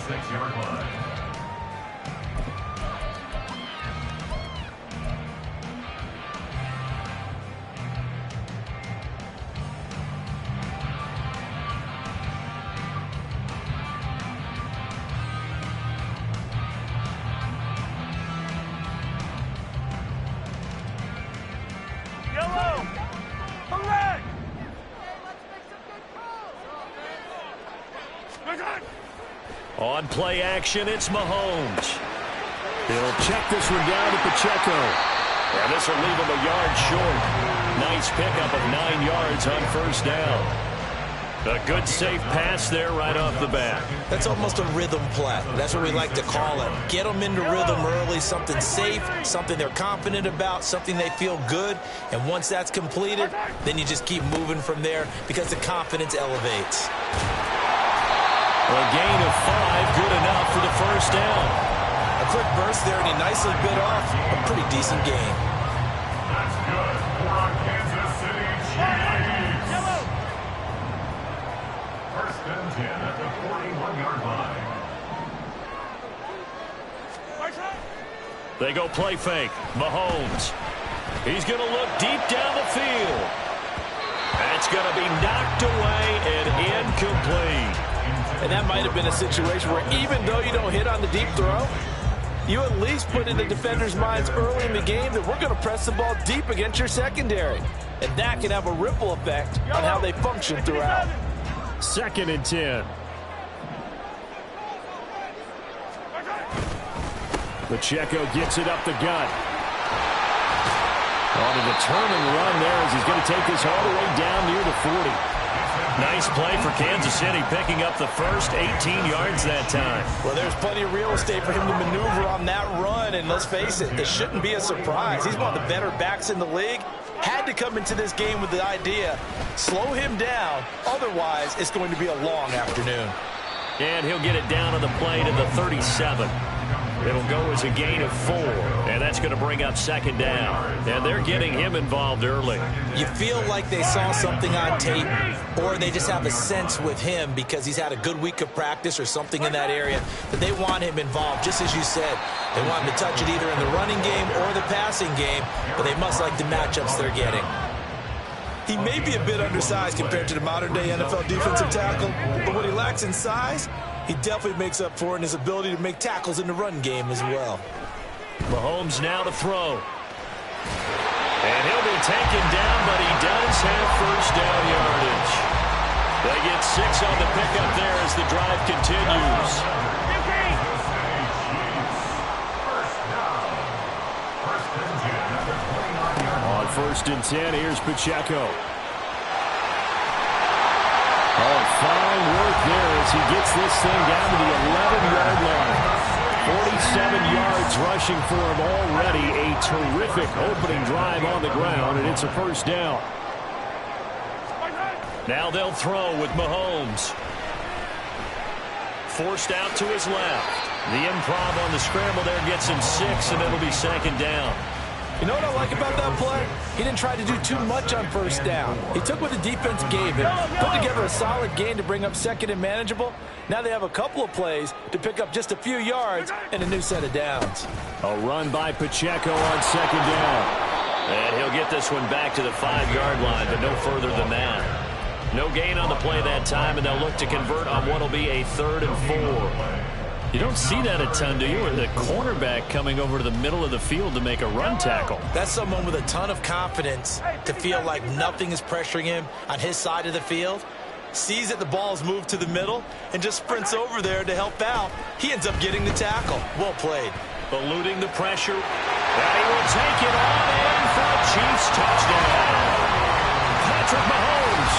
6-yard line. On play action, it's Mahomes. He'll check this one down to Pacheco. And this will leave him a yard short. Nice pickup of 9 yards on first down. A good safe pass there right off the bat. That's almost a rhythm play. That's what we like to call it. Get them into rhythm early, something safe, something they're confident about, something they feel good. And once that's completed, then you just keep moving from there because the confidence elevates. A gain of 5, good enough for the first down. A quick burst there, and he nicely bit off a pretty decent gain. That's good for our Kansas City Chiefs. First and 10 at the 41-yard line. They go play fake. Mahomes. He's going to look deep down the field. That's going to be knocked away and incomplete. And that might have been a situation where even though you don't hit on the deep throw, you at least put in the defender's minds early in the game that we're going to press the ball deep against your secondary. And that can have a ripple effect on how they function throughout. Second and 10. Pacheco gets it up the gut. On a determined run there as he's going to take this all the way down near the 40. Nice play for Kansas City, picking up the first 18 yards that time. Well, there's plenty of real estate for him to maneuver on that run, and let's face it, it shouldn't be a surprise. He's one of the better backs in the league. Had to come into this game with the idea, slow him down, otherwise it's going to be a long afternoon. And he'll get it down on the play to the 37. It'll go as a gain of 4, and that's going to bring up second down. And they're getting him involved early. You feel like they saw something on tape, or they just have a sense with him because he's had a good week of practice or something in that area that they want him involved, just as you said. They want him to touch it either in the running game or the passing game, but they must like the matchups they're getting. He may be a bit undersized compared to the modern-day NFL defensive tackle, but what he lacks in size, he definitely makes up for it in his ability to make tackles in the run game as well. Mahomes now to throw. And he'll be taken down, but he does have first down yardage. They get 6 on the pickup there as the drive continues. On first and 10, here's Pacheco. Oh, fine work there as he gets this thing down to the 11-yard line. 47 yards rushing for him already. A terrific opening drive on the ground, and it's a first down. Now they'll throw with Mahomes. Forced out to his left. The improv on the scramble there gets him 6, and it'll be second down. You know what I like about that play? He didn't try to do too much on first down. He took what the defense gave him, put together a solid gain to bring up second and manageable. Now they have a couple of plays to pick up just a few yards and a new set of downs. A run by Pacheco on second down. And he'll get this one back to the 5-yard line, but no further than that. No gain on the play that time, and they'll look to convert on what will be a 3rd and 4. You don't see that a ton, do you? Or the cornerback coming over to the middle of the field to make a run tackle. That's someone with a ton of confidence to feel like nothing is pressuring him on his side of the field. Sees that the ball is moved to the middle and just sprints over there to help out. He ends up getting the tackle. Well played. Eluding the pressure. And he will take it on in for a Chiefs touchdown. Patrick Mahomes,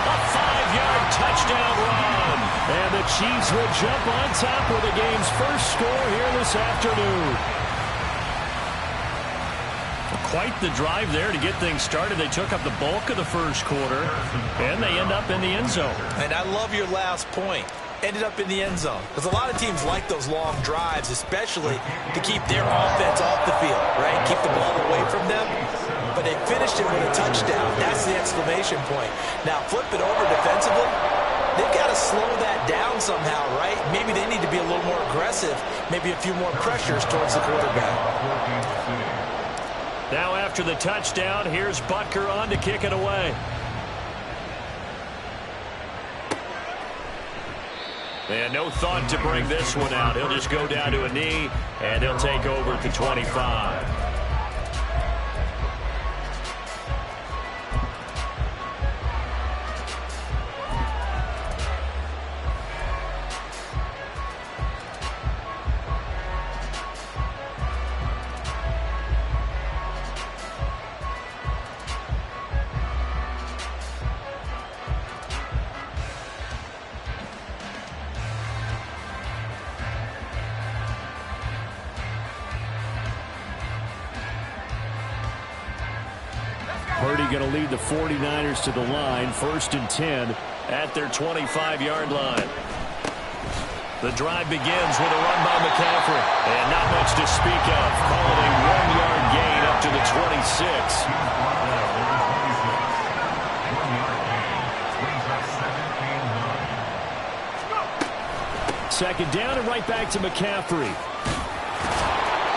a 5-yard touchdown run. And the Chiefs will jump on top with the game's first score here this afternoon. Quite the drive there to get things started. They took up the bulk of the first quarter, and they end up in the end zone. And I love your last point. Ended up in the end zone. Because a lot of teams like those long drives, especially to keep their offense off the field, right? Keep the ball away from them. But they finished it with a touchdown. That's the exclamation point. Now flip it over defensively. they've got to slow that down somehow, right? Maybe they need to be a little more aggressive, maybe a few more pressures towards the quarterback. Now after the touchdown, here's Butker on to kick it away. And no thought to bring this one out. He'll just go down to a knee, and he'll take over at the 25. Purdy going to lead the 49ers to the line, 1st and 10 at their 25-yard line. The drive begins with a run by McCaffrey, and not much to speak of. Call it a 1-yard gain up to the 26. Second down and right back to McCaffrey.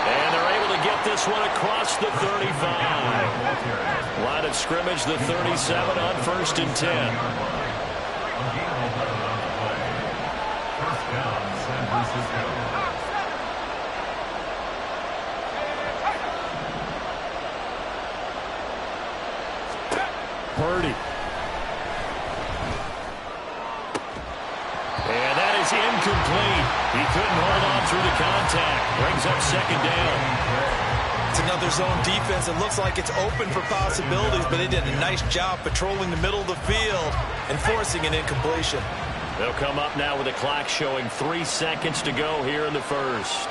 And they're able to get this one across the 35. Line of scrimmage, the 37 on 1st and 10. Purdy. And that is incomplete. He couldn't hold on through the contact. Brings up second down. It's another zone defense. It looks like it's open for possibilities, but they did a nice job patrolling the middle of the field and forcing an incompletion. They'll come up now with the clock showing 3 seconds to go here in the first.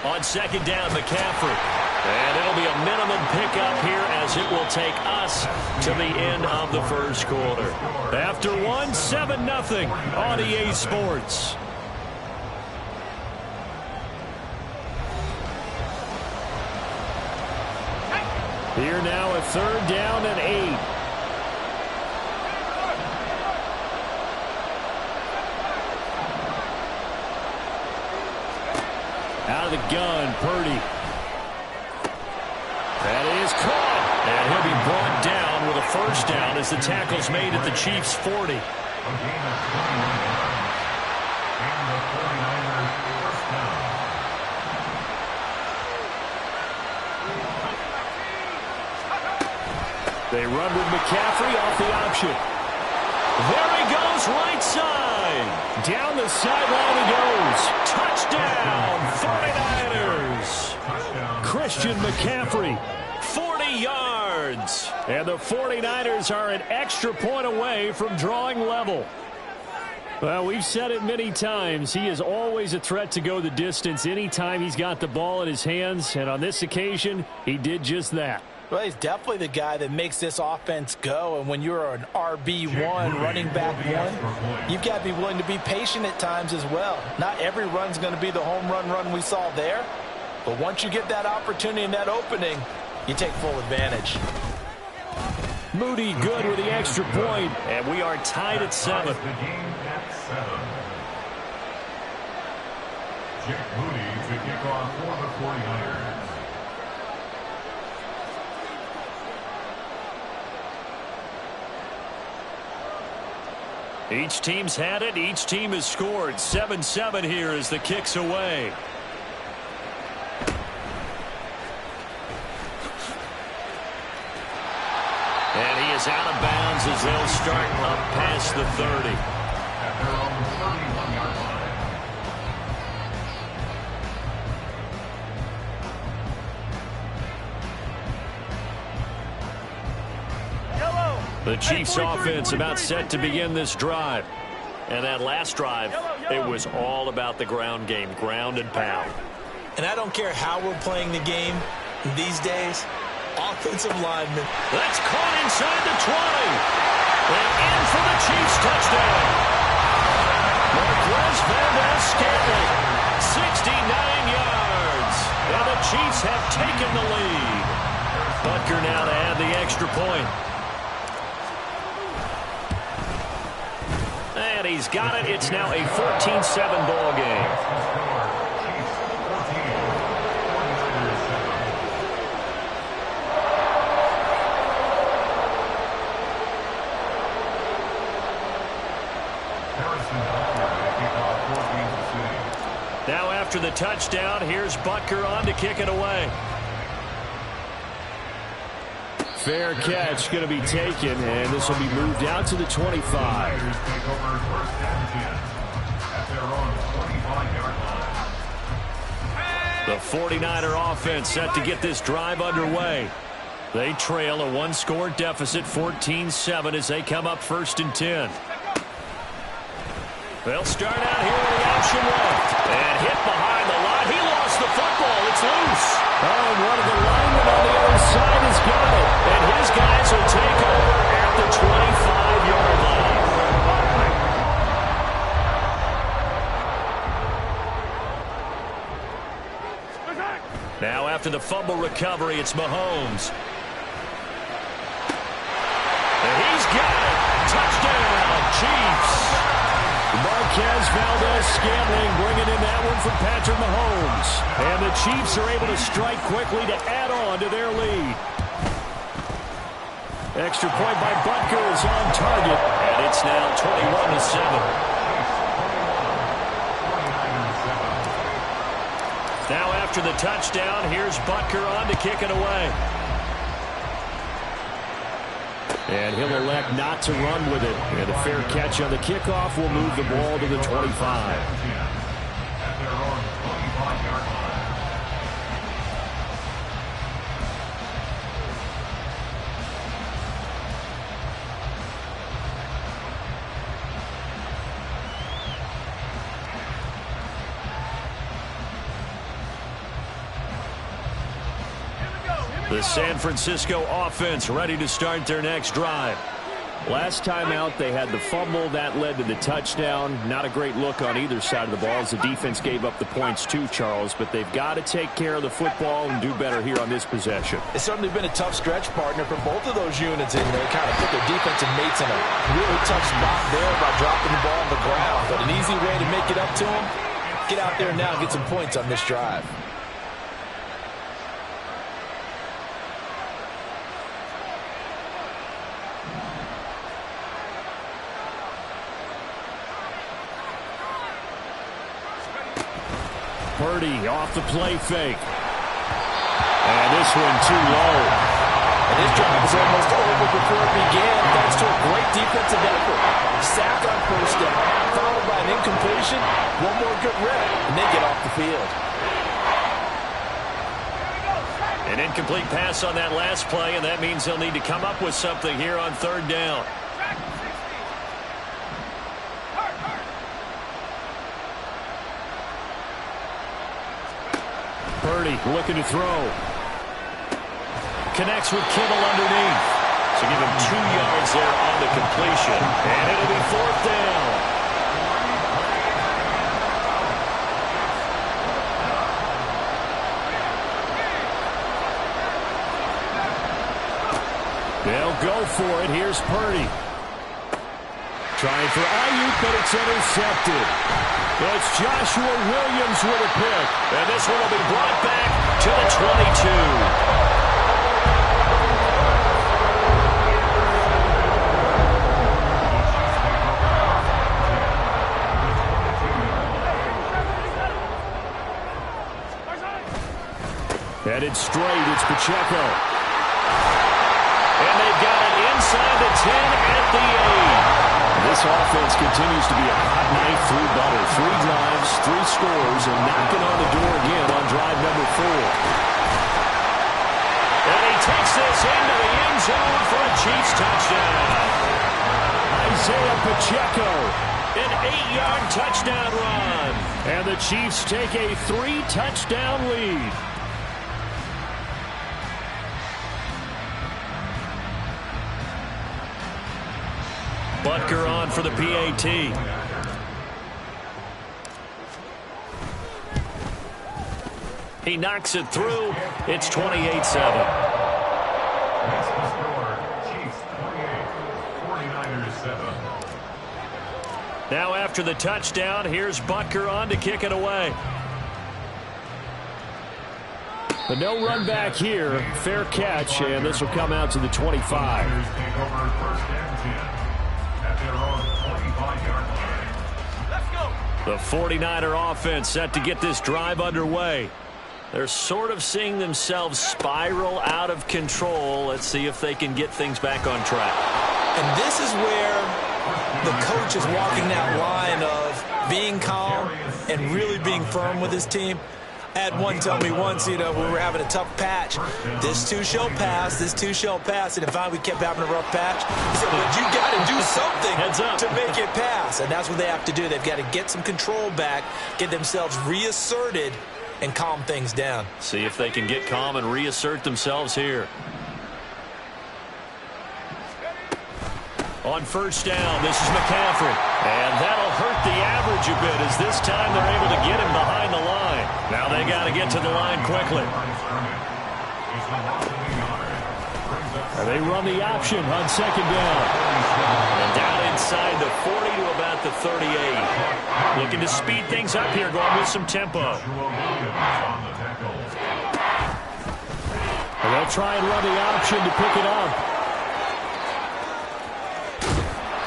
On second down, McCaffrey. And it'll be a minimum pickup here as it will take us to the end of the first quarter. After one, 7-0 on EA Sports. Here now, a 3rd down and 8. Out of the gun, Purdy. That is caught. And he'll be brought down with a 1st down as the tackle's made at the Chiefs' 40. They run with McCaffrey off the option. There he goes, right side. Down the sideline he goes. Touchdown, 49ers. Christian McCaffrey, 40 yards. And the 49ers are an extra point away from drawing level. Well, we've said it many times. He is always a threat to go the distance anytime he's got the ball in his hands. And on this occasion, he did just that. Well, he's definitely the guy that makes this offense go. And when you're an RB1, running back one, you've got to be willing to be patient at times as well. Not every run's going to be the home run we saw there. But once you get that opportunity and that opening, you take full advantage. Moody good with the extra point, and we are tied at 7. The game at 7. Jake Moody to kick off for the 49ers. Each team's had it. Each team has scored. 7-7 here as the kick's away. And he is out of bounds as they'll start up past the 30. At their own 31-yard line. The Chiefs offense about set to begin this drive. And that last drive, it was all about the ground game, ground and pound. And I don't care how we're playing the game these days. Offensive lineman. That's caught inside the 20. And in for the Chiefs touchdown. Marquez Valdez-Scantling, 69 yards. And the Chiefs have taken the lead. Butker now to add the extra point. And he's got it. It's now a 14-7 ball game. Now after the touchdown, here's Butker on to kick it away. Fair catch going to be taken, and this will be moved out to the 25. The 49er offense set to get this drive underway. They trail a one-score deficit, 14-7, as they come up 1st and 10. They'll start out here with the option left. And hit behind the line. He lost the football. It's loose. Oh, and one of the linemen on the other side has got it. And his guys will take over at the 25-yard line. Now after the fumble recovery, it's Mahomes. And he's got it. Touchdown, Chiefs. Marquez Valdez-Scantling bringing in that one from Patrick Mahomes. And the Chiefs are able to strike quickly to add on to their lead. Extra point by Butker is on target. And it's now 21-7. Now after the touchdown, here's Butker on to kick it away. And he'll elect not to run with it. And a fair catch on the kickoff will move the ball to the 25. The San Francisco offense ready to start their next drive. Last time out, they had the fumble. That led to the touchdown. Not a great look on either side of the ball as the defense gave up the points too, Charles. But they've got to take care of the football and do better here on this possession. It's certainly been a tough stretch, partner, for both of those units. And they kind of put their defensive mates in a really tough spot there by dropping the ball on the ground. But an easy way to make it up to them, get out there now and get some points on this drive. Purdy off the play fake. And this one too low. And this drive was almost over before it began, thanks to a great defensive effort. Sack on first down, followed by an incompletion, one more good rep, and they get off the field. An incomplete pass on that last play, and that means they'll need to come up with something here on 3rd down. Purdy looking to throw. Connects with Kittle underneath. So give him 2 yards there on the completion. And it'll be 4th down. They'll go for it. Here's Purdy. Trying for Ayuk, but it's intercepted. It's Joshua Williams with a pick. And this one will be brought back to the 22. Headed straight, it's Pacheco. And they've got it inside the 10 at the 8. This offense continues to be a hot knife through butter. 3 drives, 3 scores, and knocking on the door again on drive number 4. And he takes this into the end zone for a Chiefs touchdown. Isaiah Pacheco. An 8-yard touchdown run. And the Chiefs take a 3-touchdown lead. Butker on for the PAT. He knocks it through. It's 28-7. That's the score. Chiefs 28, 49ers 7. Now after the touchdown, here's Butker on to kick it away. But no run back here. Fair catch, and this will come out to the 25. Niners take over first and 10 at their own 25-yard line. The 49er offense set to get this drive underway. They're sort of seeing themselves spiral out of control. Let's see if they can get things back on track. And this is where the coach is walking that line of being calm and really being firm with his team. I had one tell me once, we were having a tough patch. This too shall pass, this too shall pass. And finally we kept having a rough patch. He said, but you got to do something to make it pass. And that's what they have to do. They've got to get some control back, get themselves reasserted, and calm things down. See if they can get calm and reassert themselves here. On first down, this is McCaffrey. And that'll hurt the average a bit as this time they're able to get him behind the line. Now they got to get to the line quickly. And they run the option on second down. And down inside the 40 to about the 38. Looking to speed things up here, going with some tempo. And they'll try and run the option to pick it up.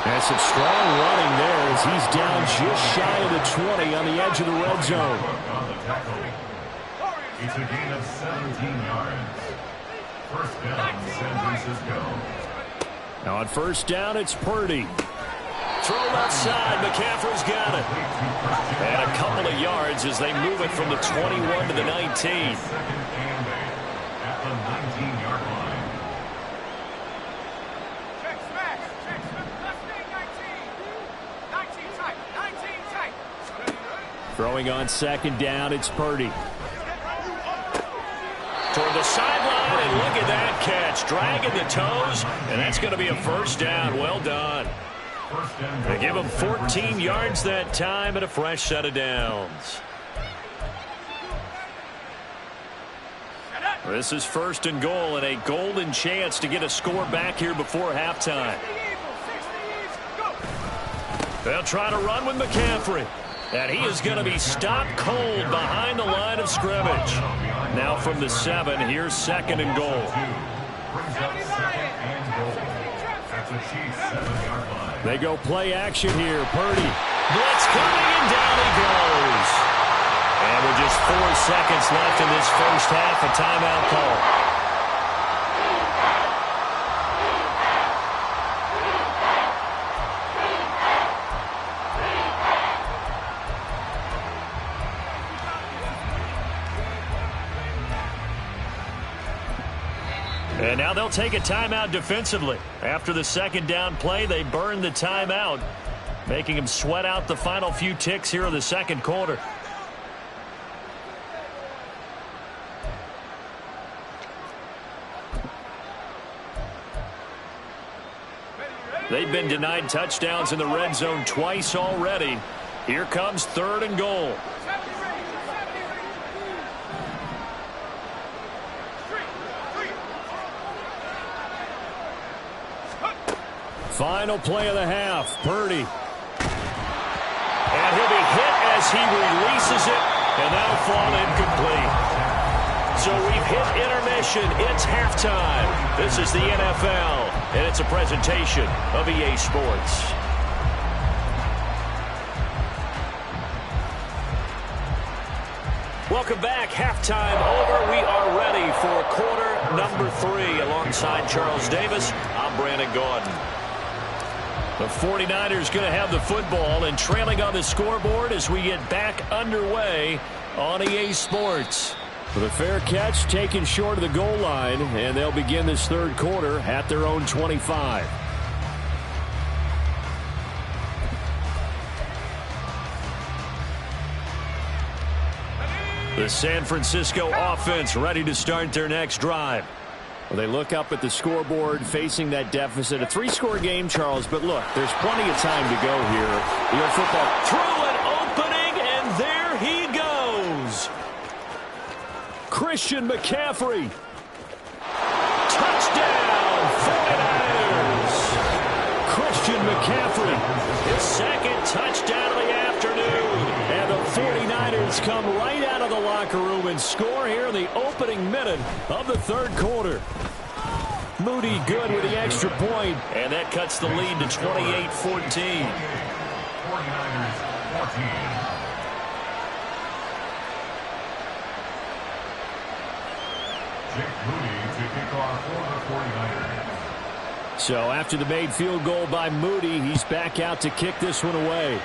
And some strong running there as he's down just shy of the 20 on the edge of the red zone. It's a gain of 17 yards. First down, San Francisco. Now on first down, it's Purdy. Throw left side. McCaffrey's got it. And a couple of yards as they move it from the 21 to the 19. Second and 8 at the 19-yard line. Throwing on second down, it's Purdy. Toward the sideline, and look at that catch. Dragging the toes, and that's going to be a first down. Well done. They give him 14 yards that time and a fresh set of downs. This is first and goal and a golden chance to get a score back here before halftime. They'll try to run with McCaffrey. And he is going to be stopped cold behind the line of scrimmage. Now from the 7, here's second and goal. They go play action here. Purdy. Blitz coming, and down he goes. And with just 4 seconds left in this first half, a timeout call. And now they'll take a timeout defensively. After the second down play, they burn the timeout, making them sweat out the final few ticks here in the second quarter. They've been denied touchdowns in the red zone twice already. Here comes third and goal. Final play of the half, Purdy. And he'll be hit as he releases it, and that'll fall incomplete. So we've hit intermission. It's halftime. This is the NFL, and it's a presentation of EA Sports. Welcome back. Halftime over. We are ready for quarter number 3. Alongside Charles Davis, I'm Brandon Gaudin. The 49ers going to have the football and trailing on the scoreboard as we get back underway on EA Sports. With a fair catch taken short of the goal line, and they'll begin this third quarter at their own 25. The San Francisco offense ready to start their next drive. Well, they look up at the scoreboard facing that deficit. A 3-score game, Charles, but look, there's plenty of time to go here. Your football through an opening, and there he goes. Christian McCaffrey. Touchdown, 49ers. Christian McCaffrey, his second touchdown of the afternoon. And the 49ers come right out of the locker room and score here in the opening minute of the third quarter. Moody good with the extra point. And that cuts the lead to 28-14. 49ers 14. Jake Moody to kick off for the 49ers. So after the made field goal by Moody, he's back out to kick this one away.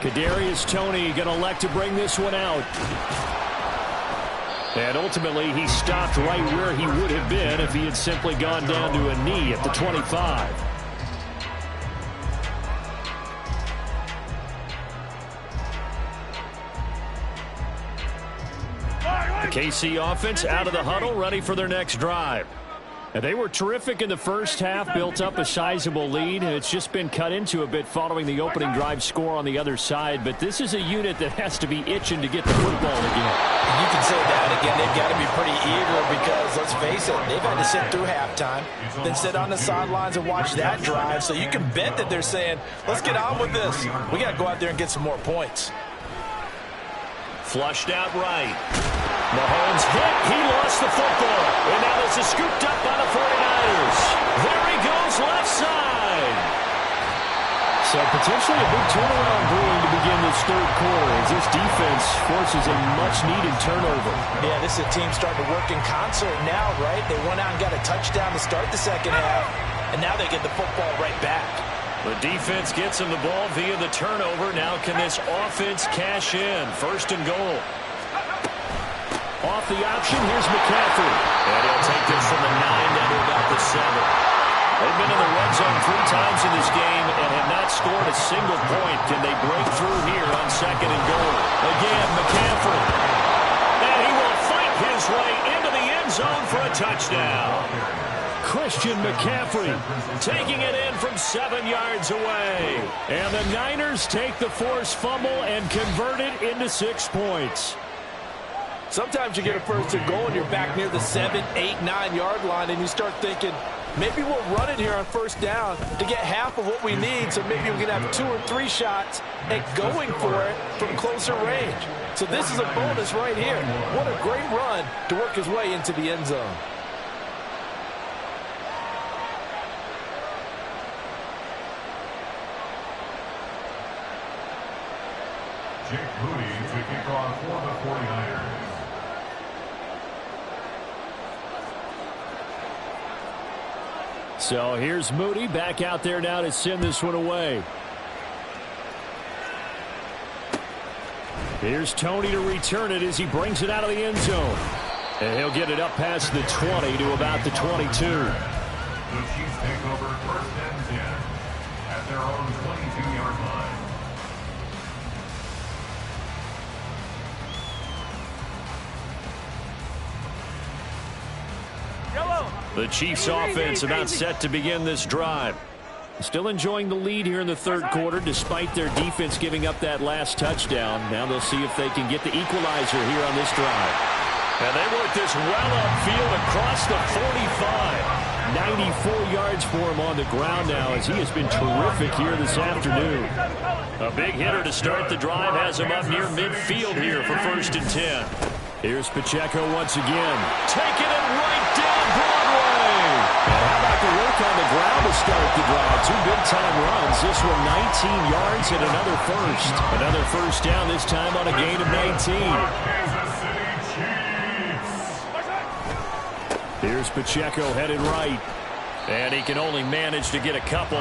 Kadarius Toney going to elect to bring this one out. And ultimately, he stopped right where he would have been if he had simply gone down to a knee at the 25. The KC offense out of the huddle, ready for their next drive. And they were terrific in the first half, built up a sizable lead, and it's just been cut into a bit following the opening drive score on the other side. But this is a unit that has to be itching to get the football again. You can say that again. They've got to be pretty eager because, let's face it, they've had to sit through halftime, then sit on the sidelines and watch that drive. So you can bet that they're saying, let's get on with this. We got to go out there and get some more points. Flushed out right. Mahomes hit. He lost the football. And now this is scooped up by the 49ers. There he goes left side. So potentially a big turnaround brewing to begin this third quarter as this defense forces a much-needed turnover. Yeah, this is a team starting to work in concert now, right? They went out and got a touchdown to start the second half, and now they get the football right back. The defense gets him the ball via the turnover. Now can this offense cash in? First and goal. Off the option, here's McCaffrey. And he'll take this from the 9 down to about the 7. They've been in the red zone 3 times in this game and have not scored a single point. Can they break through here on second and goal? Again, McCaffrey. And he will fight his way into the end zone for a touchdown. Christian McCaffrey taking it in from 7 yards away. And the Niners take the forced fumble and convert it into 6 points. Sometimes you get a first and goal and you're back near the 7, 8, 9 yard line and you start thinking, maybe we'll run it here on first down to get half of what we need, so maybe we can have 2 or 3 shots at going for it from closer range. So this is a bonus right here. What a great run to work his way into the end zone. Jake Moody to kick off for the 49ers. So here's Moody back out there now to send this one away. Here's Toney to return it as he brings it out of the end zone. And he'll get it up past the 20 to about the 22. The Chiefs take over first and 10 at their own 22-yard line. The Chiefs offense about set to begin this drive. Still enjoying the lead here in the third quarter despite their defense giving up that last touchdown. Now they'll see if they can get the equalizer here on this drive. And they work this well upfield across the 45. 94 yards for him on the ground now as he has been terrific here this afternoon. A big hitter to start the drive has him up near midfield here for first and 10. Here's Pacheco once again. Taking it right down Broadway. And how about the work on the ground to start the drive? 2 big-time runs. This one 19 yards and another first. Another first down, this time on a gain of 19. Here's Pacheco headed right. And he can only manage to get a couple.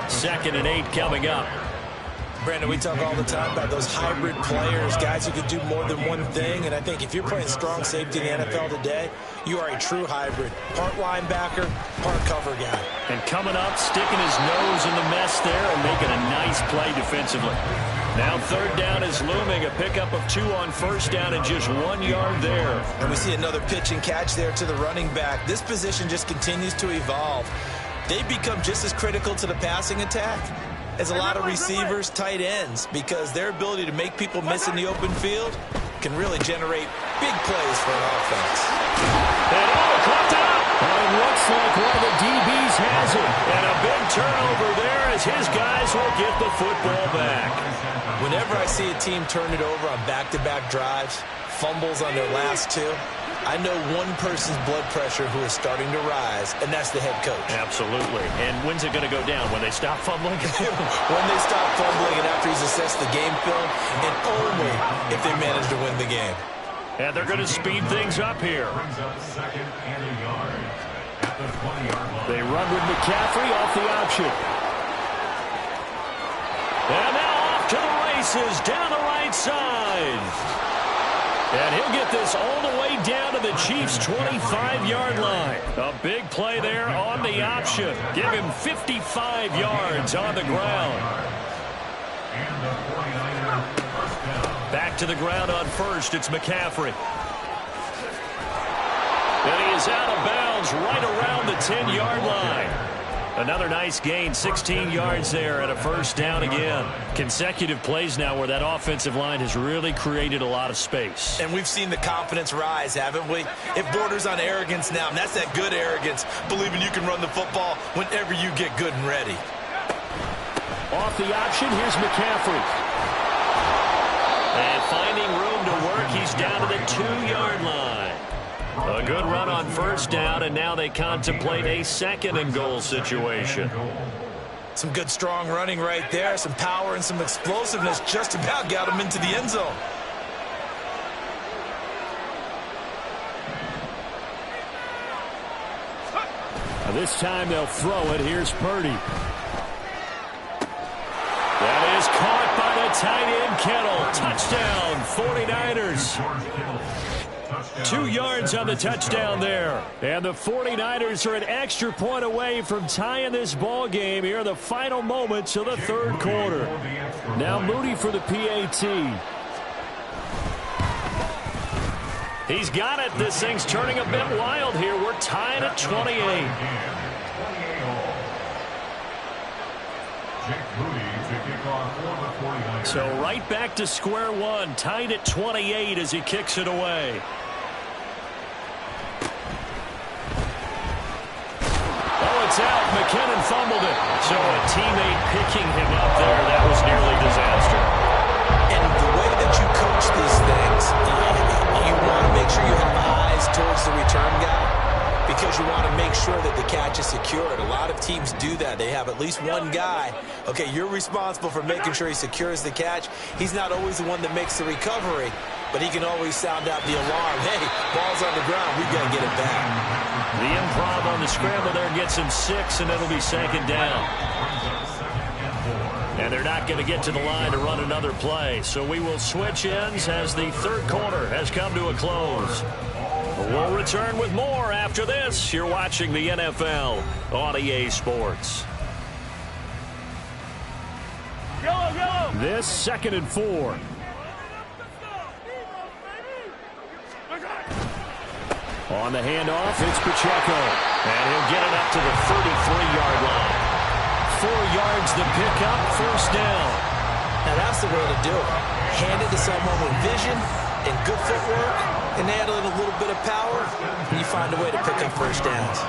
2nd and 8 coming up. Brandon, we talk all the time about those hybrid players, guys who can do more than one thing. And I think if you're playing strong safety in the NFL today, you are a true hybrid. Part linebacker, part cover guy. And coming up, sticking his nose in the mess there and making a nice play defensively. Now third down is looming. A pickup of 2 on first down and just 1 yard there. And we see another pitch and catch there to the running back. This position just continues to evolve. They become just as critical to the passing attack as a lot of receivers, tight ends, because their ability to make people miss in the open field can really generate big plays for an offense. And caught up. Well, it looks like one of the DBs has it. And a big turnover there as his guys will get the football back. Whenever I see a team turn it over on back-to-back drives, fumbles on their last two, I know one person's blood pressure who is starting to rise, and that's the head coach. Absolutely. And when's it going to go down? When they stop fumbling? When they stop fumbling and after he's assessed the game film, and only if they manage to win the game. And they're going to speed things up here. They run with McCaffrey off the option. And now off to the races down the right side. And he'll get this all the way down to the Chiefs' 25-yard line. A big play there on the option. Give him 55 yards on the ground. Back to the ground on first. It's McCaffrey. And he is out of bounds right around the 10-yard line. Another nice gain, 16 yards there and a first down again. Consecutive plays now where that offensive line has really created a lot of space. And we've seen the confidence rise, haven't we? It borders on arrogance now, and that's that good arrogance, believing you can run the football whenever you get good and ready. Off the option, here's McCaffrey. And finding room to work, he's down to the 2-yard line. A good run on first down, and now they contemplate a second-and-goal situation. Some good, strong running right there. Some power and some explosiveness just about got him into the end zone. This time they'll throw it. Here's Purdy. That is caught by the tight end, Kittle. Touchdown, 49ers. 2 yards on the touchdown there. And the 49ers are an extra point away from tying this ball game here in the final moments of the third quarter. Now Moody for the PAT. He's got it. This thing's turning a bit wild here. We're tied at 28. So right back to square one, tied at 28 as he kicks it away. Oh, it's out. McKinnon fumbled it. So a teammate picking him up there. That was nearly disaster. And the way that you coach these things, you want to make sure you have eyes towards the return guy because you want to make sure that the catch is secured. A lot of teams do that. They have at least one guy. Okay, you're responsible for making sure he secures the catch. He's not always the one that makes the recovery, but he can always sound out the alarm. Hey, ball's on the ground. We've got to get it back. The improv on the scramble there gets him 6, and it'll be second down. And they're not going to get to the line to run another play. So we will switch ends as the third quarter has come to a close. We'll return with more after this. You're watching the NFL on EA Sports. This 2nd and 4. On the handoff, it's Pacheco. And he'll get it up to the 33-yard line. 4 yards the pickup, first down. Now that's the way to do it. Hand it to someone with vision and good footwork, and add in a little bit of power, and you find a way to pick up first downs.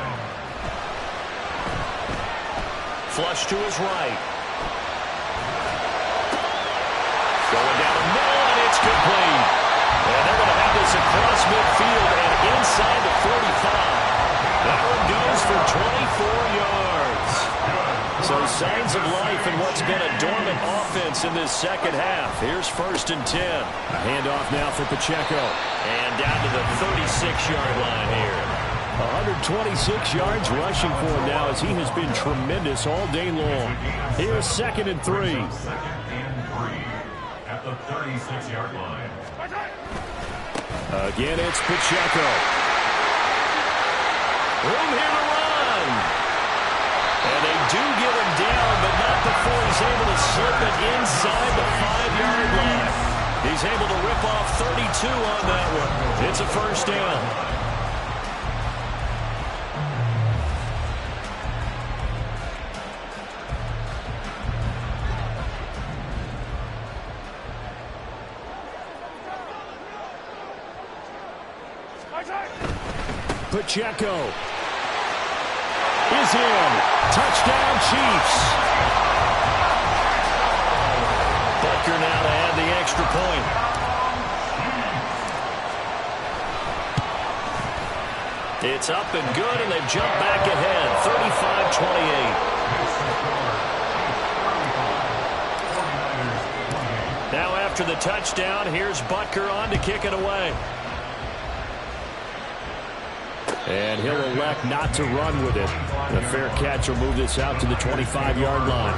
Flush to his right. Going down the middle, and it's complete. And they're going to have this across midfield and inside the 45. That one goes for 24 yards. So signs of life in what's been a dormant offense in this second half. Here's 1st and 10. A handoff now for Pacheco. And down to the 36-yard line here. 126 yards rushing for him now as he has been tremendous all day long. Here's 2nd and 3. At the 36-yard line. Again, it's Pacheco. Room here to run. And they do get him down, but not before he's able to slip it inside the 5-yard line. He's able to rip off 32 on that one. It's a first down. Pacheco is in. Touchdown, Chiefs. Butker now to add the extra point. It's up and good, and they've jumped back ahead, 35-28. Now after the touchdown, here's Butker on to kick it away. And he'll elect not to run with it. The fair catch will move this out to the 25-yard line.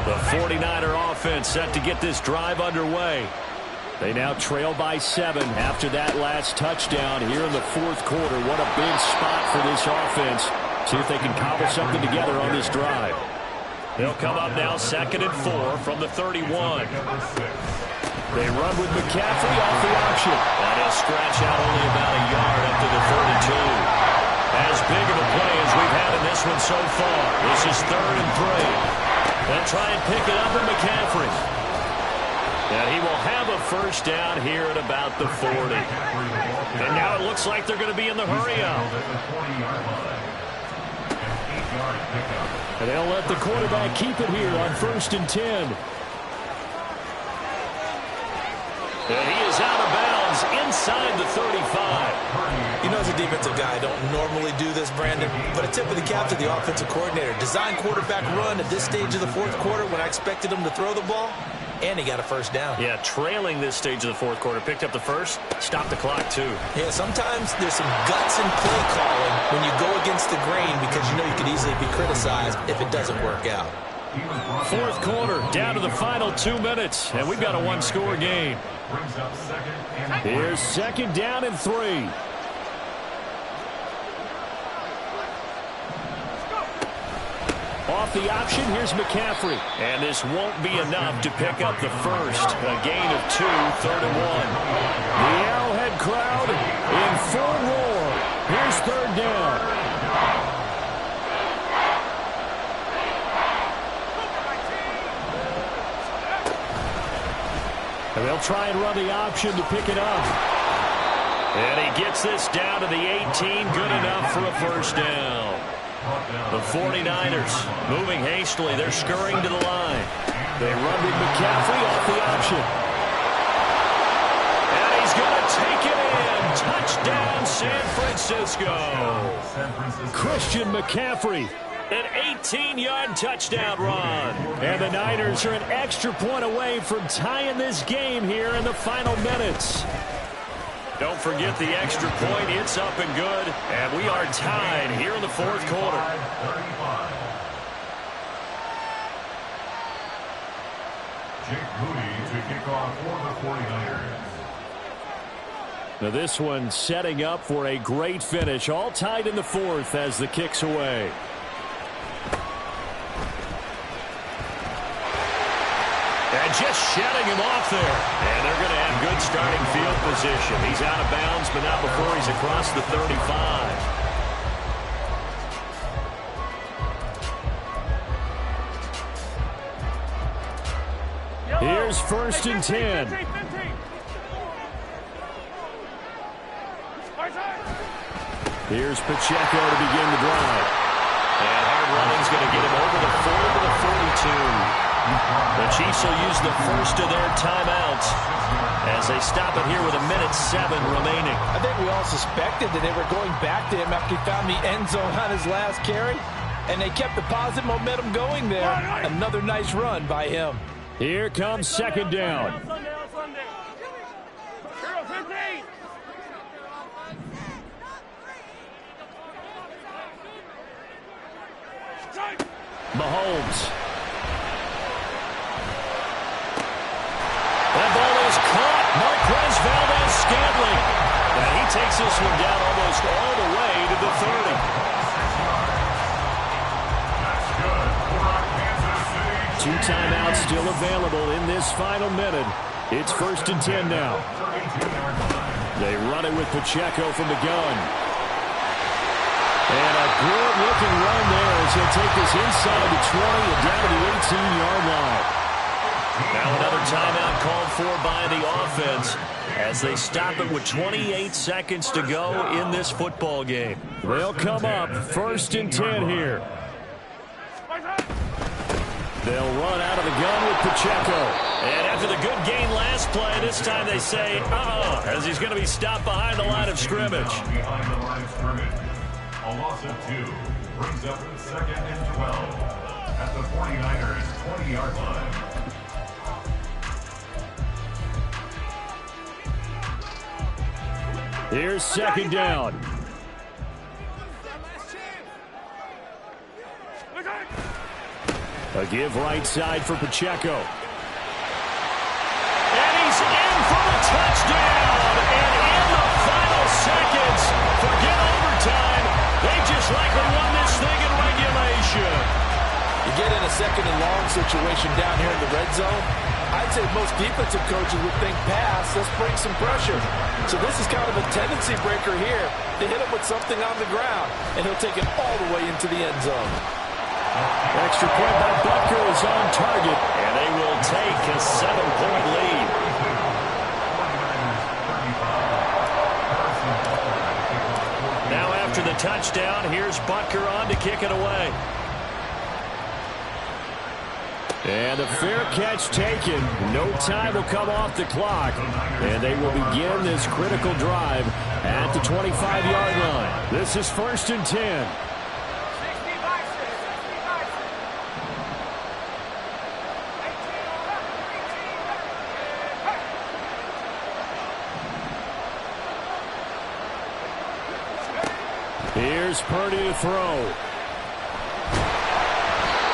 The 49er offense set to get this drive underway. They now trail by 7 after that last touchdown here in the fourth quarter. What a big spot for this offense. See if they can cobble something together on this drive. They'll come up now 2nd and 4 from the 31. They run with McCaffrey off the option. And he'll scratch out only about a yard up to the 32. As big of a play as we've had in this one so far. This is 3rd and 3. They'll try and pick it up with McCaffrey. And he will have a first down here at about the 40. And now it looks like they're going to be in the hurry-up. And they'll let the quarterback keep it here on 1st and 10. And he is out of bounds inside the 35. You know, as a defensive guy, I don't normally do this, Brandon, but a tip of the cap to the offensive coordinator. Design quarterback run at this stage of the fourth quarter when I expected him to throw the ball, and he got a first down. Yeah, trailing this stage of the fourth quarter. Picked up the first, stopped the clock, too. Yeah, sometimes there's some guts in play calling when you go against the grain because you know you could easily be criticized if it doesn't work out. Fourth quarter, down to the final 2 minutes, and we've got a one-score game. Here's 2nd down and 3. Off the option, here's McCaffrey. And this won't be enough to pick up the first. A gain of 2, 3rd and 1. The Arrowhead crowd in full roar. Here's 3rd down. And they'll try and run the option to pick it up. And he gets this down to the 18. Good enough for a first down. The 49ers moving hastily. They're scurrying to the line. They run with McCaffrey off the option. And he's going to take it in. Touchdown, San Francisco. Christian McCaffrey. An 18-yard touchdown run. And the Niners are an extra point away from tying this game here in the final minutes. Don't forget the extra point. It's up and good. And we are tied here in the fourth quarter. Jake Moody to kick off for the 49ers. Now this one setting up for a great finish. All tied in the fourth as the kick's away. And just shutting him off there. And they're going to have good starting field position. He's out of bounds, but not before he's across the 35. Here's 1st and 10. Here's Pacheco to begin the drive. And hard running's going to get him over the 40 to the 42. The Chiefs will use the first of their timeouts as they stop it here with 1:07 remaining. I think we all suspected that they were going back to him after he found the end zone on his last carry, and they kept the positive momentum going there. Another nice run by him. Here comes 2nd down. Mahomes. That ball is caught. Marquez Valdez-Scantling. And he takes this one down almost all the way to the 30. 2 timeouts still available in this final minute. It's 1st and 10 now. They run it with Pacheco from the gun. And a good-looking run there as he'll take this inside the 20 and down to the 18-yard line. Now another timeout called for by the offense as they stop it with 28 seconds to go in this football game. They'll come up 1st and 10 here. They'll run out of the gun with Pacheco. And after the good gain last play, this time they say, as he's going to be stopped behind the line of scrimmage. Behind the line of scrimmage. A loss of 2 brings up 2nd and 12 at the 49ers 20-yard line. Here's 2nd down. A give right side for Pacheco. And he's in for the touchdown. And in the final seconds, forget overtime. They just likely won this thing in regulation. You get in a 2nd and long situation down here in the red zone, I'd say most defensive coaches would think pass, let's bring some pressure. So this is kind of a tendency breaker here to hit him with something on the ground, and he'll take it all the way into the end zone. Extra point by Butker is on target. And they will take a 7-point lead. Now after the touchdown, here's Butker on to kick it away. And a fair catch taken. No time will come off the clock. And they will begin this critical drive at the 25-yard line. This is 1st and 10. Here's Purdy to throw.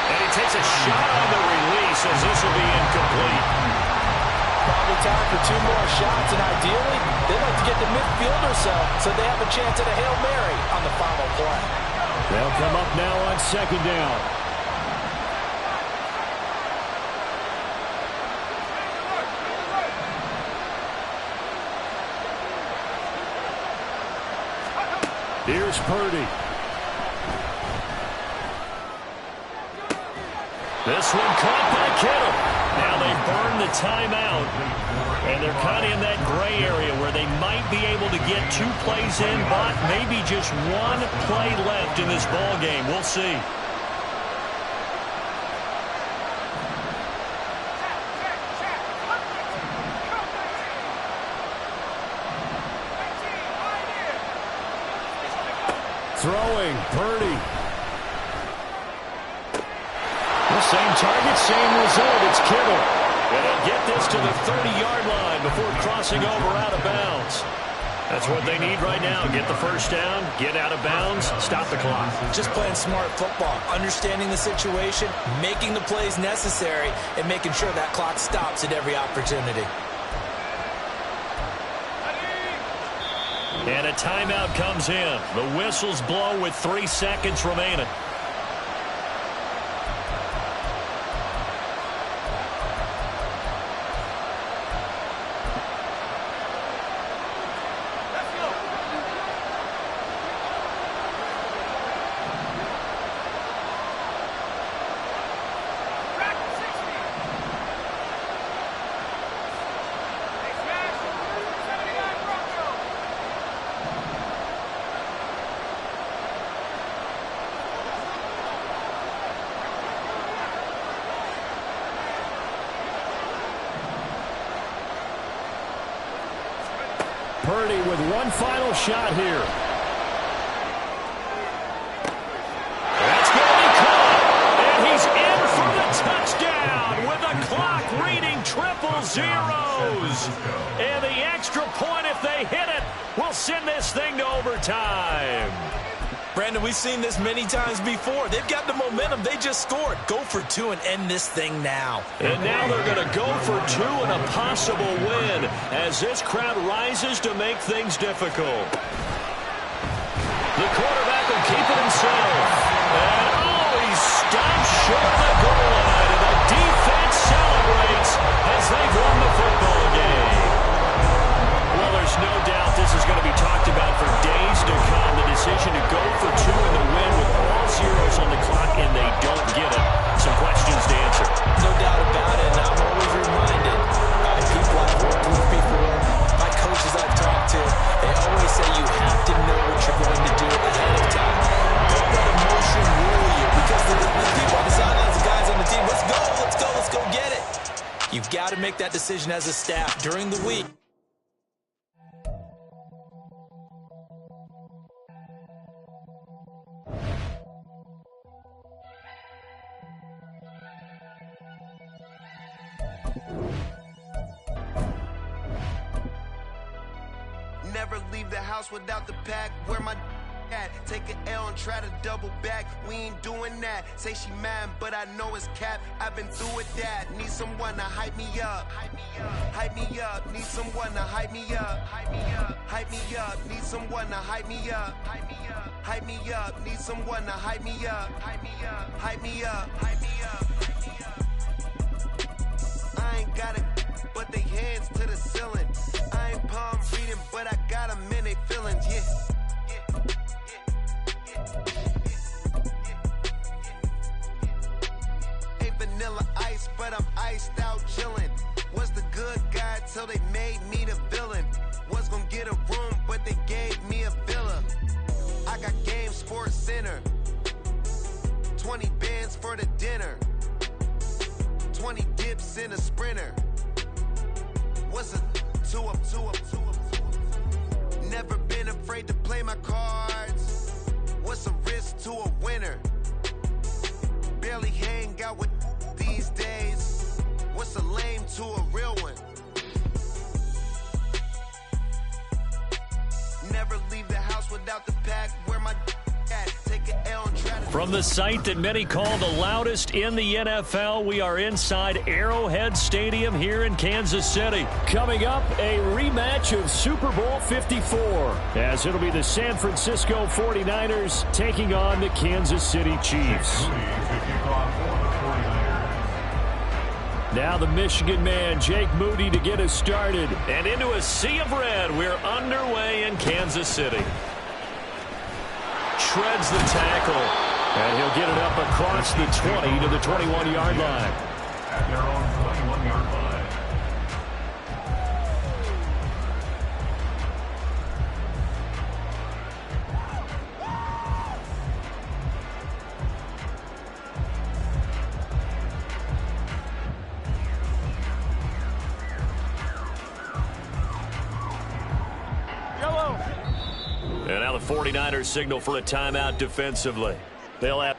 And he takes a shot on the release as this will be incomplete. Probably time for 2 more shots, and ideally, they'd like to get to midfield or so they have a chance at a Hail Mary on the final play. They'll come up now on 2nd down. Here's Purdy. This one caught by Kittle. Now they've burned the timeout, and they're kind of in that gray area where they might be able to get 2 plays in, but maybe just 1 play left in this ball game. We'll see. Throwing, Purdy. The same target, same result. It's Kittle. And they'll get this to the 30-yard line before crossing over out of bounds. That's what they need right now. Get the first down, get out of bounds, stop the clock. Just playing smart football, understanding the situation, making the plays necessary, and making sure that clock stops at every opportunity. And a timeout comes in. The whistles blow with 3 seconds remaining. Purdy with one final shot here. That's going to be caught. And he's in for the touchdown with the clock reading 000. And the extra point, if they hit it, will send this thing to overtime. Brandon, we've seen this many times before. They've got the momentum. They just scored. Go for 2 and end this thing now. And now they're going to go for 2 and a possible win as this crowd rises to make things difficult. The quarterback will keep it himself. And, he's stopped short of the goal line. And the defense celebrates as they've won the football game. Well, there's no doubt this is going to be talked about for days to come. The decision to go for 2 in the win with all zeros on the clock, and they don't get it. Some questions to answer. No doubt about it. And I'm always make that decision as a staff during the week. Never leave the house without the pack. Where my at? Take an L and try to double back. We ain't doing that. Say she mad, but I know it's cap. I've been through with that. Need someone to hype me up. Hype me up. Need someone to hype me up. Hype me up. Need someone to hype me up. Hype me up. Need someone to hype me up. Hype me up. Hype me up. Hype me up. I ain't got it, but they hands to the ceiling. I ain't palm reading, but I got them in they feelings, yeah. Ain't vanilla ice, but I'm iced out chillin'. Was the good guy till they made me the villain. Was gonna get a room, but they gave me a villa. I got Game Sports Center. 20 bands for the dinner. 20 dips in a sprinter. What's a two up? Never been afraid to play my cards. What's a risk to a winner? Barely hang out with these days. What's a lame to a real one? Never leave the house without the pack. Where my at? Take an L and try to... From the site that many call the loudest in the NFL, we are inside Arrowhead Stadium here in Kansas City. Coming up, a rematch of Super Bowl 54, as it'll be the San Francisco 49ers taking on the Kansas City Chiefs. Now the Michigan man, Jake Moody, to get us started. And into a sea of red, we're underway in Kansas City. Shreds the tackle, and he'll get it up across the 20 to the 21-yard line. At their own 21-yard line. And now the 49ers signal for a timeout defensively. They'll have...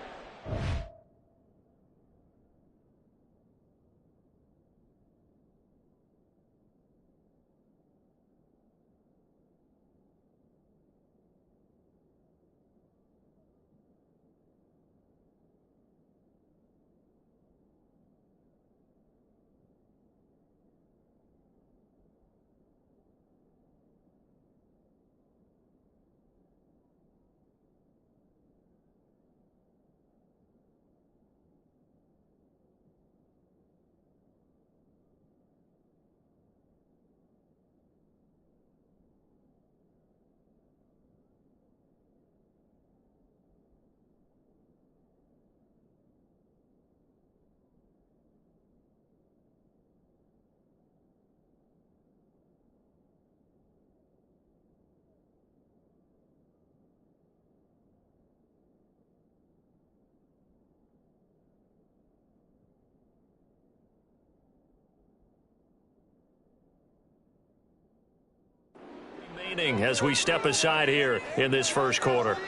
as we step aside here in this first quarter.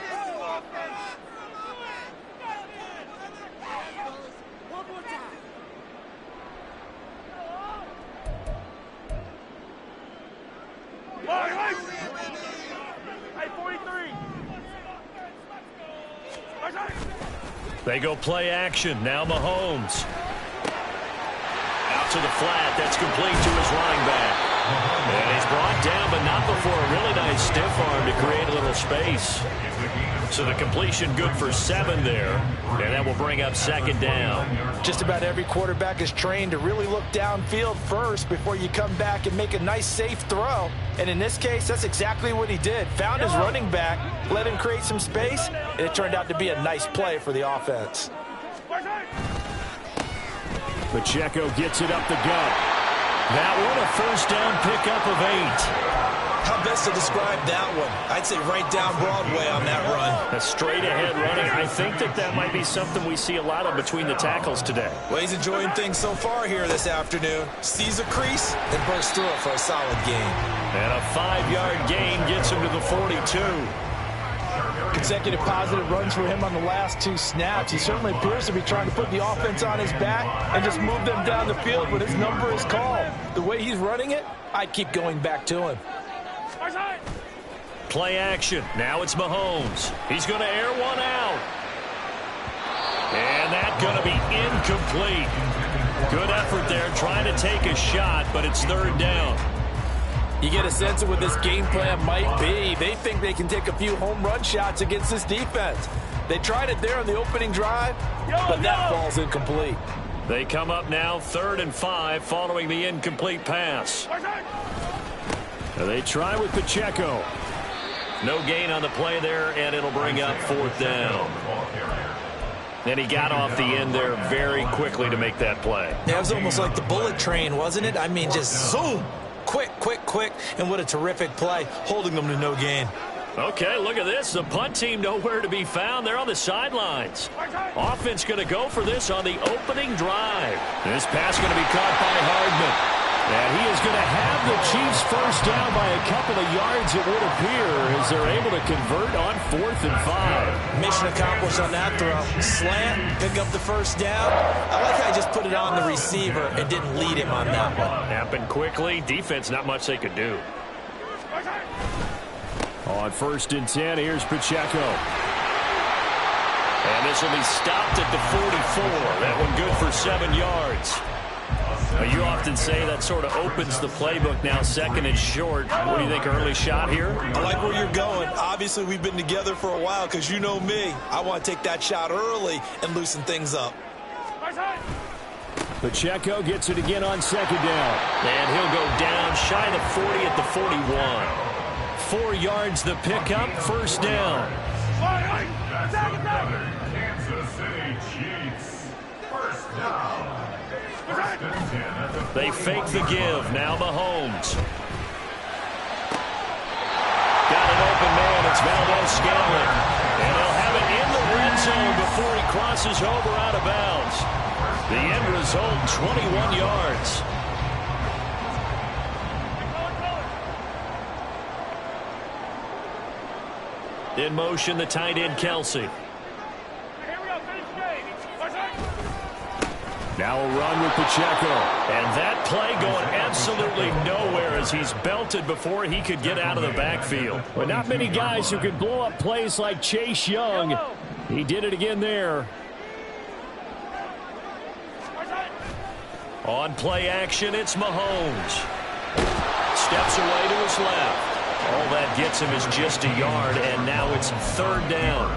They go play action. Now Mahomes. Out to the flat. That's complete to his running back. And he's brought down, but not before a really nice stiff arm to create a little space. So the completion good for 7 there. And that will bring up second down. Just about every quarterback is trained to really look downfield first before you come back and make a nice, safe throw. And in this case, that's exactly what he did. Found his running back, let him create some space, and it turned out to be a nice play for the offense. Pacheco gets it up the gut. That one a first down pickup of 8. How best to describe that one? I'd say right down Broadway on that run. A straight-ahead running. I think that might be something we see a lot of between the tackles today. Well, he's enjoying things so far here this afternoon. Sees a crease and bursts through it for a solid gain. And a 5-yard gain gets him to the 42. Consecutive positive runs for him on the last 2 snaps. He certainly appears to be trying to put the offense on his back and just move them down the field when his number is called. The way he's running it, I'd keep going back to him. Play action. Now it's Mahomes. He's going to air one out. And that's going to be incomplete. Good effort there trying to take a shot, but it's 3rd down. You get a sense of what this game plan might be. They think they can take a few home run shots against this defense. They tried it there on the opening drive, but that falls incomplete. They come up now 3rd and 5 following the incomplete pass. They try with Pacheco. No gain on the play there, and it'll bring up 4th down. And he got off the end there very quickly to make that play. Yeah, it was almost like the bullet train, wasn't it? I mean, just zoom. Quick, quick, quick. And what a terrific play, holding them to no gain. Okay, look at this. The punt team nowhere to be found. They're on the sidelines. Offense going to go for this on the opening drive. This pass going to be caught by Hardman. And he is going to have the Chiefs first down by a couple of yards, it would appear, as they're able to convert on 4th and 5. Mission accomplished on that throw. Slant, pick up the first down. I like how he just put it on the receiver and didn't lead him on that one. Happened quickly. Defense, not much they could do. On 1st and 10, here's Pacheco. And this will be stopped at the 44. That one good for 7 yards. You often say that sort of opens the playbook now, 2nd and short. What do you think, early shot here? I like where you're going. Obviously, we've been together for a while because you know me. I want to take that shot early and loosen things up. Pacheco gets it again on 2nd down. And he'll go down shy of the 40 at the 41. 4 yards the pickup, 1st down. Kansas City Chiefs. 1st down. They fake the give. Now Mahomes. Got an open man. It's Valdez-Scantling. And he'll have it in the red zone before he crosses over out of bounds. The end result, 21 yards. In motion, the tight end, Kelsey. Now a run with Pacheco. And that play going absolutely nowhere as he's belted before he could get out of the backfield. But not many guys who can blow up plays like Chase Young. He did it again there. On play action, it's Mahomes. Steps away to his left. All that gets him is just a yard, and now it's 3rd down.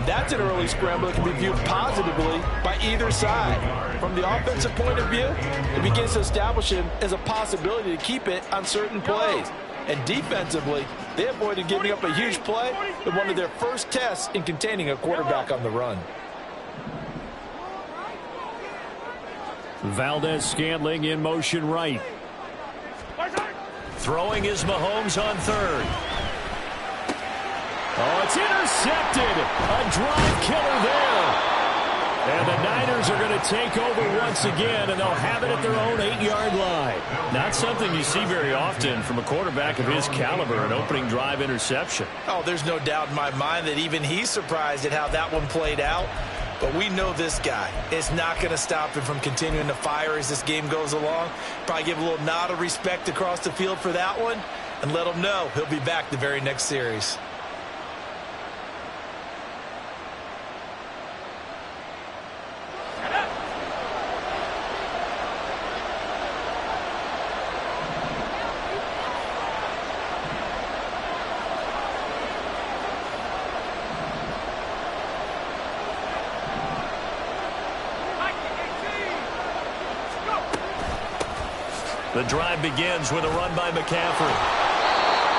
That's an early scramble that can be viewed positively by either side. From the offensive point of view, it begins to establish him as a possibility to keep it on certain plays. And defensively, they avoided giving up a huge play with one of their first tests in containing a quarterback on the run. Valdez-Scantling in motion right. Throwing is Mahomes on 3rd. Oh, it's intercepted. A drive killer there. And the Niners are going to take over once again, and they'll have it at their own 8-yard line. Not something you see very often from a quarterback of his caliber, an opening drive interception. Oh, there's no doubt in my mind that even he's surprised at how that one played out. But we know this guy is not going to stop him from continuing to fire as this game goes along. Probably give a little nod of respect across the field for that one and let him know he'll be back the very next series. The drive begins with a run by McCaffrey.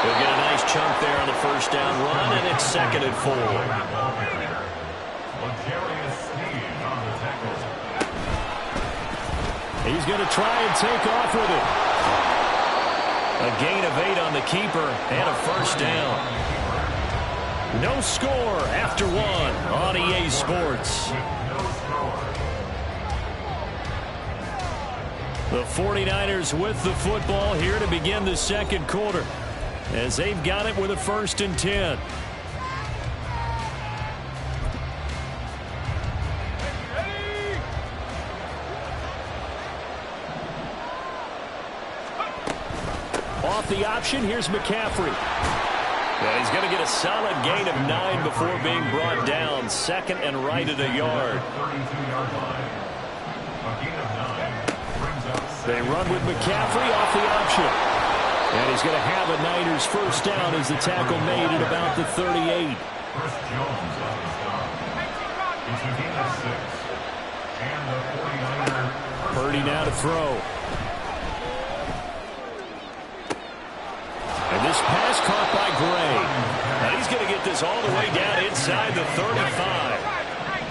He'll get a nice chunk there on the 1st down run, and it's 2nd and 4. He's going to try and take off with it. A gain of 8 on the keeper and a first down. No score after 1 on EA Sports. The 49ers with the football here to begin the second quarter, as they've got it with a 1st and 10. Off the option, here's McCaffrey. Yeah, he's going to get a solid gain of 9 before being brought down. 2nd and right at a yard. They run with McCaffrey off the option. And he's going to have a Niners first down as the tackle made at about the 38. Purdy now to throw. And this pass caught by Gray. Now he's going to get this all the way down inside the 35.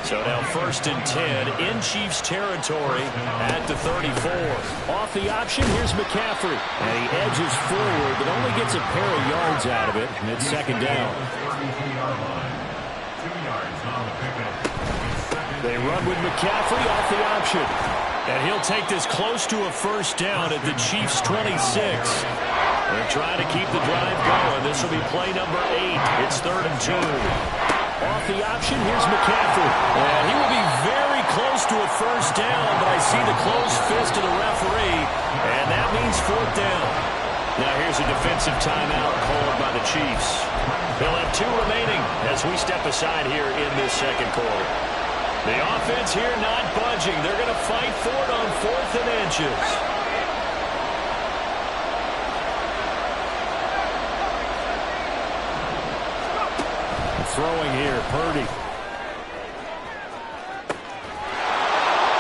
So now 1st and 10 in Chiefs territory at the 34. Off the option, here's McCaffrey. And he edges forward, but only gets a pair of yards out of it. And it's 2nd down. They run with McCaffrey off the option. And he'll take this close to a first down at the Chiefs' 26. They're trying to keep the drive going. This will be play number 8. It's 3rd and 2. Off the option, here's McCaffrey. And he will be very close to a first down, but I see the closed fist of the referee, and that means 4th down. Now here's a defensive timeout called by the Chiefs. They'll have 2 remaining as we step aside here in this second quarter. The offense here not budging. They're going to fight for it on 4th and inches. Throwing here, Purdy.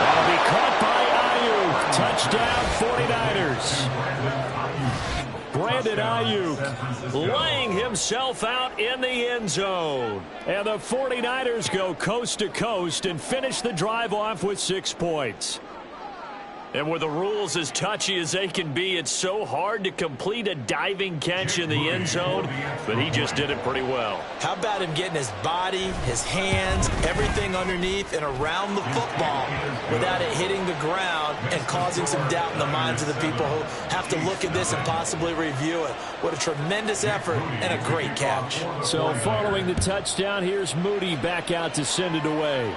That'll be caught by Ayuk. Touchdown 49ers. Brandon Ayuk laying himself out in the end zone. And the 49ers go coast to coast and finish the drive off with 6 points. And with the rules as touchy as they can be, it's so hard to complete a diving catch in the end zone, but he just did it pretty well. How about him getting his body, his hands, everything underneath and around the football without it hitting the ground and causing some doubt in the minds of the people who have to look at this and possibly review it. What a tremendous effort and a great catch. So following the touchdown, here's Moody back out to send it away.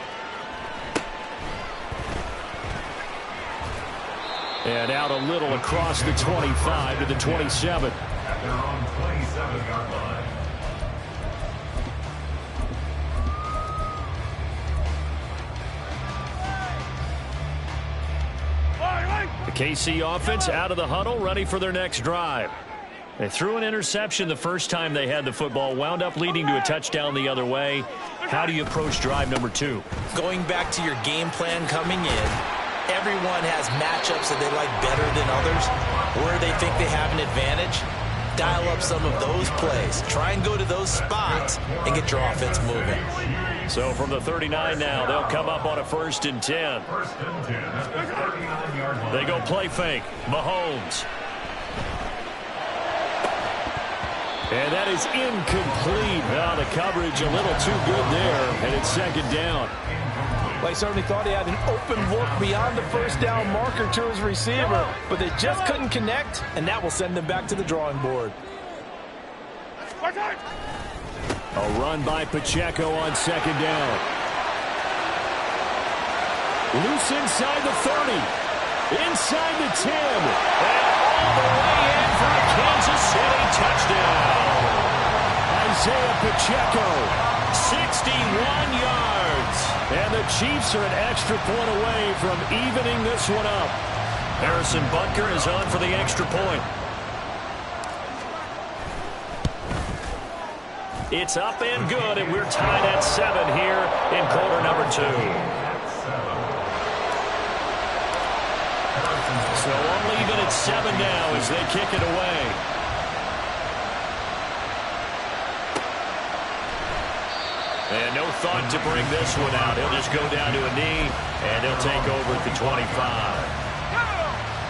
And out a little across the 25 to the 27. At their own 27-yard line. The KC offense out of the huddle, ready for their next drive. They threw an interception the first time they had the football, wound up leading to a touchdown the other way. How do you approach drive number 2? Going back to your game plan coming in, everyone has matchups that they like better than others, where they think they have an advantage. Dial up some of those plays. Try and go to those spots and get your offense moving. So from the 39 now, they'll come up on a 1st and 10. They go play fake. Mahomes. And that is incomplete. Well, the coverage a little too good there, and it's 2nd down. Well, he certainly thought he had an open look beyond the first down marker to his receiver, but they just couldn't connect, and that will send them back to the drawing board. A run by Pacheco on 2nd down. Loose inside the 30. Inside the 10. And all the way in for a Kansas City touchdown. Isaiah Pacheco. 61 yards. And the Chiefs are an extra point away from evening this one up. Harrison Butker is on for the extra point. It's up and good, and we're tied at 7 here in quarter number 2. So only even at 7 now as they kick it away. And no thought to bring this one out. He'll just go down to a knee, and he'll take over at the 25.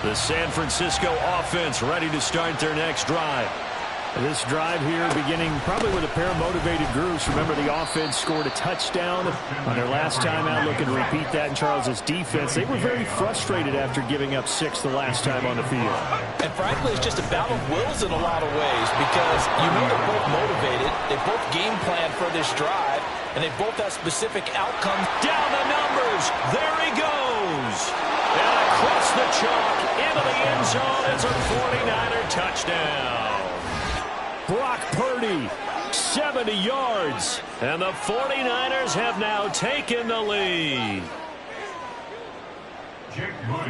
The San Francisco offense ready to start their next drive. This drive here beginning probably with a pair of motivated groups. Remember, the offense scored a touchdown on their last time out. Looking to repeat that in Charles' defense. They were very frustrated after giving up 6 the last time on the field. And frankly, it's just a battle of wills in a lot of ways because you know they're both motivated. They both game plan for this drive, and they both have specific outcomes. Down the numbers. There he goes. And across the chalk into the end zone. It's a 49er touchdown. Brock Purdy, 70 yards. And the 49ers have now taken the lead.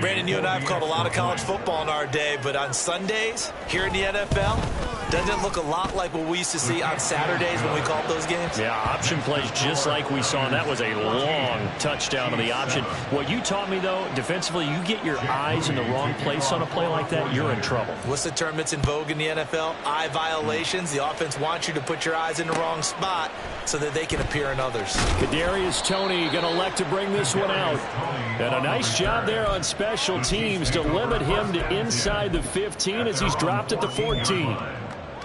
Brandon, you and I have called a lot of college football in our day, but on Sundays here in the NFL, doesn't it look a lot like what we used to see on Saturdays when we called those games? Yeah, option plays just like we saw. That was a long touchdown on the option. What you taught me, though, defensively, you get your eyes in the wrong place on a play like that, you're in trouble. What's the term that's in vogue in the NFL? Eye violations. The offense wants you to put your eyes in the wrong spot so that they can appear in others. Kadarius Toney going to elect to bring this one out. And a nice job there on special teams to limit him to inside the 15 as he's dropped at the 14.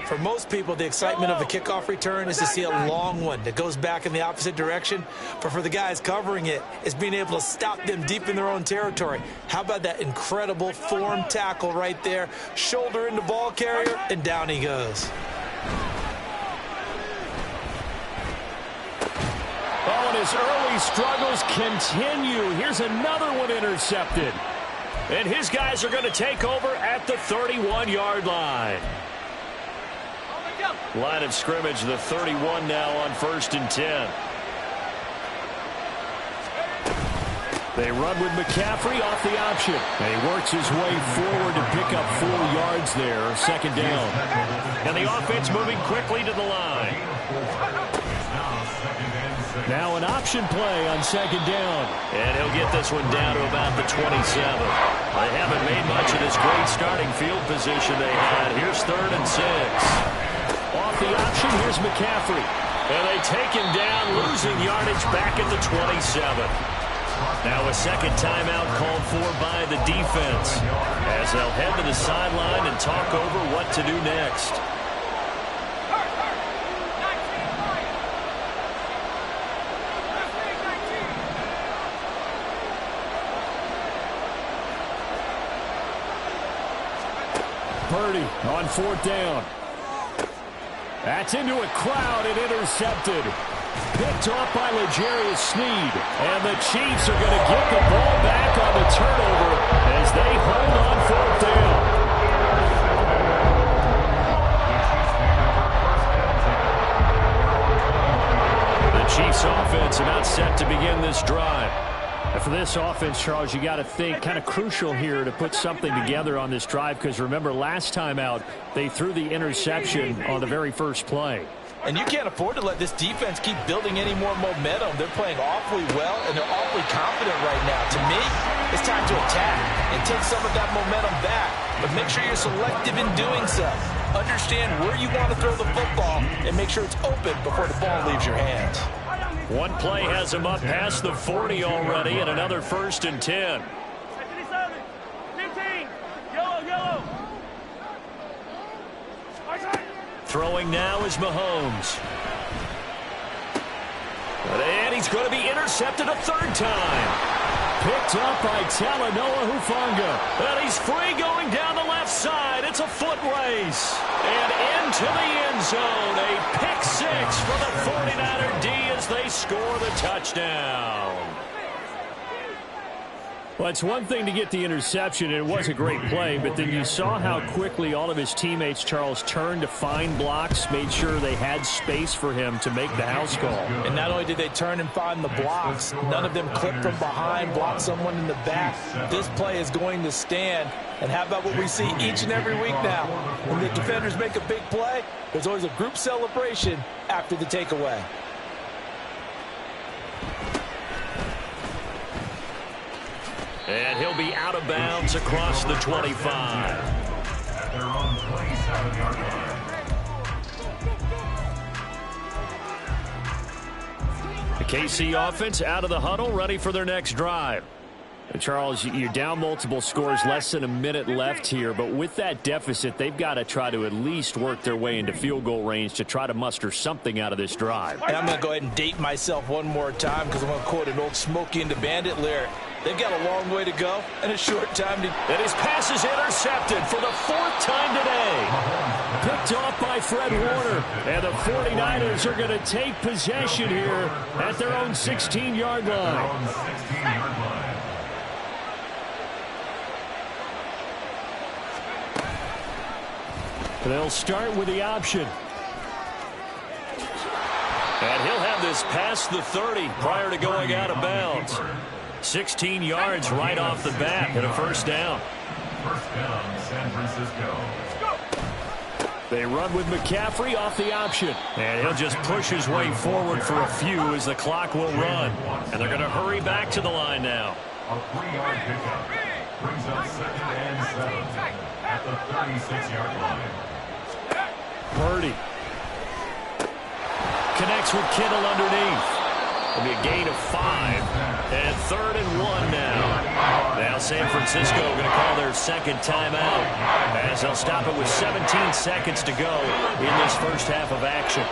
For most people, the excitement of a kickoff return is to see a long one that goes back in the opposite direction. But for the guys covering it, it's being able to stop them deep in their own territory. How about that incredible form tackle right there? Shoulder into ball carrier, and down he goes. Oh, and his early struggles continue. Here's another one intercepted. And his guys are going to take over at the 31-yard line. Line of scrimmage, the 31 now on 1st and 10. They run with McCaffrey off the option. And he works his way forward to pick up 4 yards there, 2nd down. And the offense moving quickly to the line. Now an option play on 2nd down. And he'll get this one down to about the 27. They haven't made much of this great starting field position they had. Here's 3rd and 6. Off the option, here's McCaffrey. And they take him down, losing yardage back at the 27. Now a second timeout called for by the defense as they'll head to the sideline and talk over what to do next. Purdy on 4th down. That's into a crowd and intercepted. Picked off by L'Jarius Sneed. And the Chiefs are going to get the ball back on the turnover as they hold on 4th down. The Chiefs offense about set to begin this drive. And for this offense, Charles, you got to think kind of crucial here to put something together on this drive because remember last time out they threw the interception on the very first play. And you can't afford to let this defense keep building any more momentum. They're playing awfully well, and they're awfully confident right now. To me, it's time to attack and take some of that momentum back. But make sure you're selective in doing so. Understand where you want to throw the football and make sure it's open before the ball leaves your hands. One play has him up past the 40 already, and another 1st and 10. 15, yellow. Throwing now is Mahomes. And he's going to be intercepted a 3rd time. Picked up by Talanoa Hufanga. And he's free going down the left side. It's a foot race. And into the end zone. A pick 6 for the 49er D as they score the touchdown. Well, it's one thing to get the interception, and it was a great play, but then you saw how quickly all of his teammates, Charles, turned to find blocks, made sure they had space for him to make the house call. And not only did they turn and find the blocks, none of them clipped from behind, blocked someone in the back. This play is going to stand. And how about what we see each and every week now? When the defenders make a big play, there's always a group celebration after the takeaway. And he'll be out of bounds across the 25. At their own 27-yard line. The KC offense out of the huddle, ready for their next drive. Charles, you're down multiple scores, less than a minute left here, but with that deficit, they've got to try to at least work their way into field goal range to try to muster something out of this drive. And I'm going to go ahead and date myself one more time because I'm going to quote an old Smokey and the Bandit lyric. They've got a long way to go and a short time to... And his pass is intercepted for the 4th time today. Picked off by Fred Warner. And the 49ers are going to take possession here at their own 16-yard line. They'll start with the option. And he'll have this past the 30 prior to going out of bounds. 16 yards right off the bat and a first down. First down, San Francisco. They run with McCaffrey off the option. And he'll just push his way forward for a few as the clock will run. And they're going to hurry back to the line now. A 3-yard pickup brings up 2nd and 7 at the 36-yard line. Purdy connects with Kittle underneath. It'll be a gain of 5 and 3rd and 1 now. Now San Francisco going to call their second timeout as they'll stop it with 17 seconds to go in this first half of action.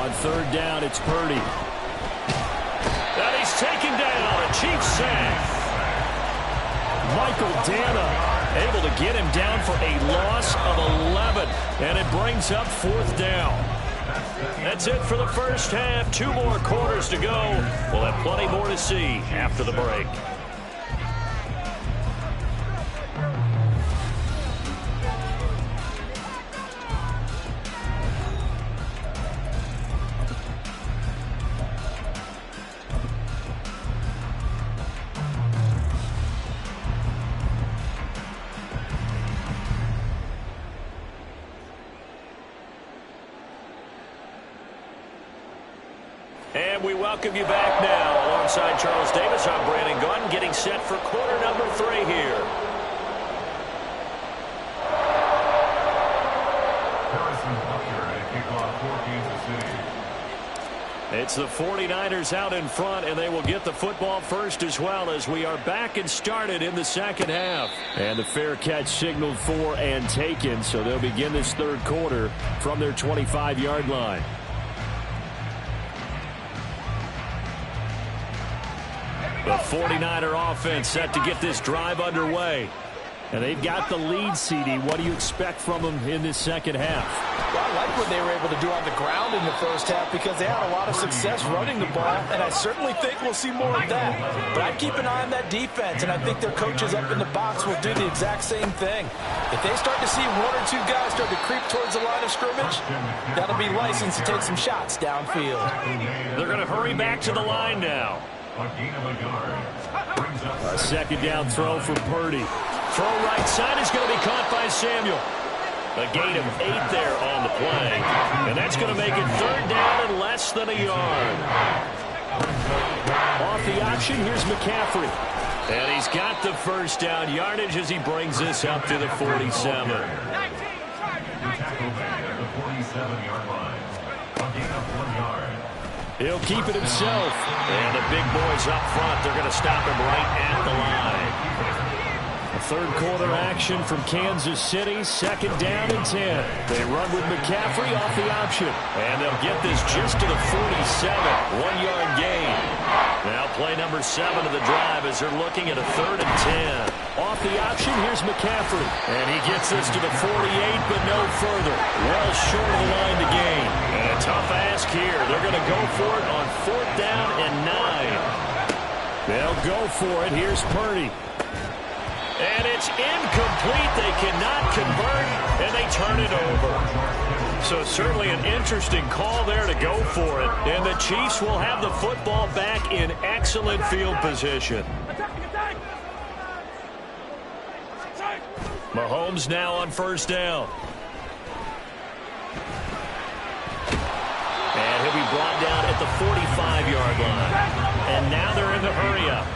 on 3rd down. It's Purdy. And he's taken down. A Chiefs sack. Michael Dana able to get him down for a loss of 11, and it brings up 4th down. That's it for the first half. 2 more quarters to go. We'll have plenty more to see after the break. And we welcome you back now. Alongside Charles Davis, I'm Brandon Gunn, getting set for quarter number 3 here. Harrison Butker at kickoff for Kansas City. It's the 49ers out in front, and they will get the football first as well as we are back and started in the second half. And the fair catch signaled for and taken, so they'll begin this 3rd quarter from their 25-yard line. The 49er offense set to get this drive underway. And they've got the lead, CD. What do you expect from them in this second half? Well, I like what they were able to do on the ground in the first half because they had a lot of success running the ball, and I certainly think we'll see more of that. But I'd keep an eye on that defense, and I think their coaches up in the box will do the exact same thing. If they start to see 1 or 2 guys start to creep towards the line of scrimmage, that'll be license to take some shots downfield. They're going to hurry back to the line now. A gain of a yard. Brings up A 2nd down throw for Purdy. Throw right side is going to be caught by Samuel. A gain of 8 there on the play. And that's going to make it 3rd down and less than a yard. Off the option, here's McCaffrey. And he's got the first down yardage as he brings this up to the 47. tackle man at the 47-yard line. A gain of 1 yard. He'll keep it himself. And the big boys up front, they're going to stop him right at the line. A 3rd quarter action from Kansas City. 2nd down and 10. They run with McCaffrey off the option. And they'll get this just to the 47. 1-yard gain. Now play number 7 of the drive as they're looking at a 3rd and 10. Off the option, here's McCaffrey. And he gets this to the 48, but no further. Well short of the line to gain. And a tough ask here. They're going to go for it on 4th down and 9. They'll go for it. Here's Purdy. And it's incomplete. They cannot convert, and they turn it over. So certainly an interesting call there to go for it. And the Chiefs will have the football back in excellent field position. Mahomes now on 1st down. And he'll be brought down at the 45-yard line. And now they're in the hurry-up.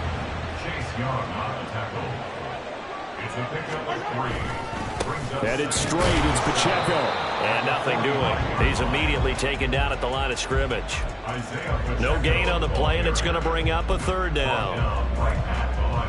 Chase Young on the tackle. It's a pickup of 3. Brings up Headed straight, it's Pacheco. And nothing doing. He's immediately taken down at the line of scrimmage. No gain on the play, and it's going to bring up a 3rd down.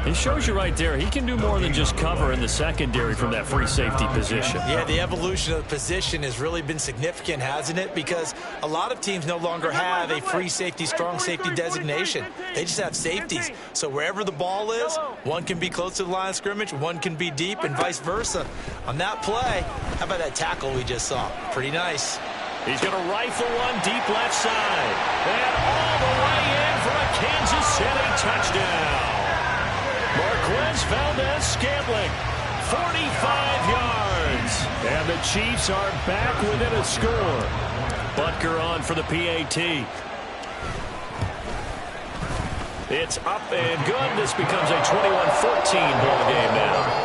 It shows you right there, he can do more than just cover in the secondary from that free safety position. Yeah, the evolution of the position has really been significant, hasn't it? Because a lot of teams no longer have a free safety, strong safety designation. They just have safeties. So wherever the ball is, one can be close to the line of scrimmage, one can be deep, and vice versa. On that play, how about that tackle we just saw? Pretty nice. He's going to rifle one deep left side. And all the way in for a Kansas City touchdown. Marquez Valdez-Scantling, 45 yards. And the Chiefs are back within a score. Butker on for the PAT. It's up and good. This becomes a 21-14 ball game now.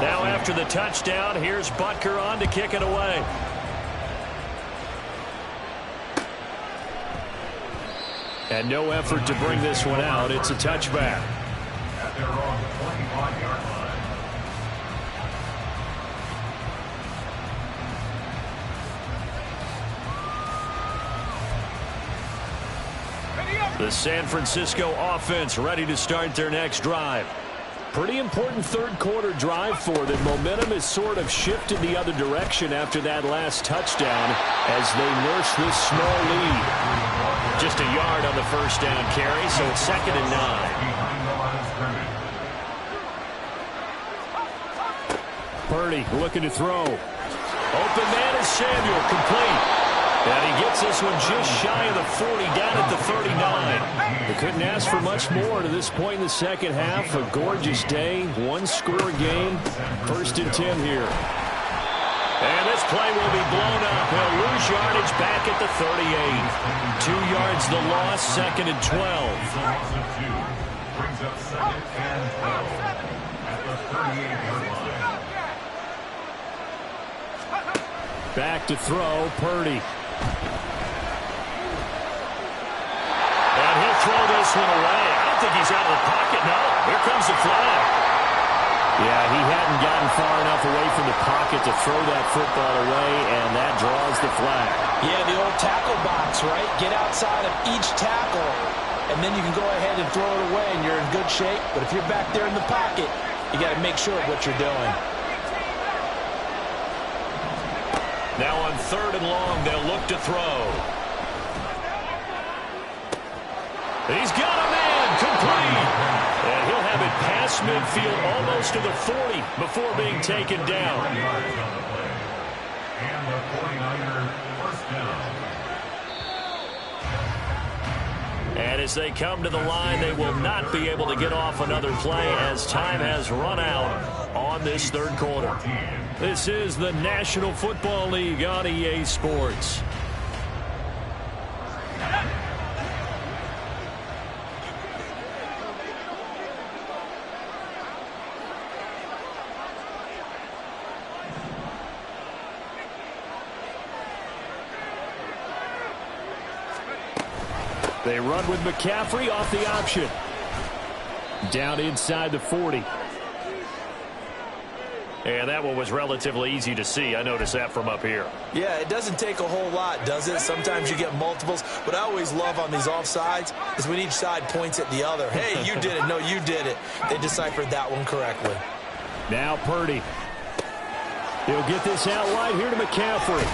Now after the touchdown, here's Butker on to kick it away. And no effort to bring this one out. It's a touchback. At their own 25-yard line. The San Francisco offense ready to start their next drive. Pretty important 3rd quarter drive for them. Momentum has sort of shifted the other direction after that last touchdown as they nurse this small lead. Just a yard on the 1st down carry, so it's 2nd and 9. Purdy looking to throw. Open man is Samuel, complete. And he gets this one just shy of the 40, down at the 39. They couldn't ask for much more to this point in the second half. A gorgeous day, 1-score game. 1st and 10 here. And this play will be blown up. He'll lose yardage back at the 38. 2 yards the loss, 2nd and 12. Brings up 2nd and 12 at the 38-yard line. Back to throw, Purdy. And he'll throw this one away. I don't think he's out of the pocket. No, here comes the flag. Yeah, he hadn't gotten far enough away from the pocket to throw that football away, and that draws the flag. Yeah, the old tackle box, right? Get outside of each tackle, and then you can go ahead and throw it away, and you're in good shape. But if you're back there in the pocket, you got to make sure of what you're doing. Now on 3rd and long, they'll look to throw. He's got a man, complete. And he'll have it past midfield almost to the 40 before being taken down. And the 49er 1st down. And as they come to the line, they will not be able to get off another play as time has run out on this 3rd quarter. This is the National Football League on EA Sports. They run with McCaffrey off the option. Down inside the 40. And that one was relatively easy to see. I noticed that from up here. Yeah, it doesn't take a whole lot, does it? Sometimes you get multiples. What I always love on these offsides is when each side points at the other. Hey, you did it. No, you did it. They deciphered that one correctly. Now Purdy. He'll get this out wide here to McCaffrey.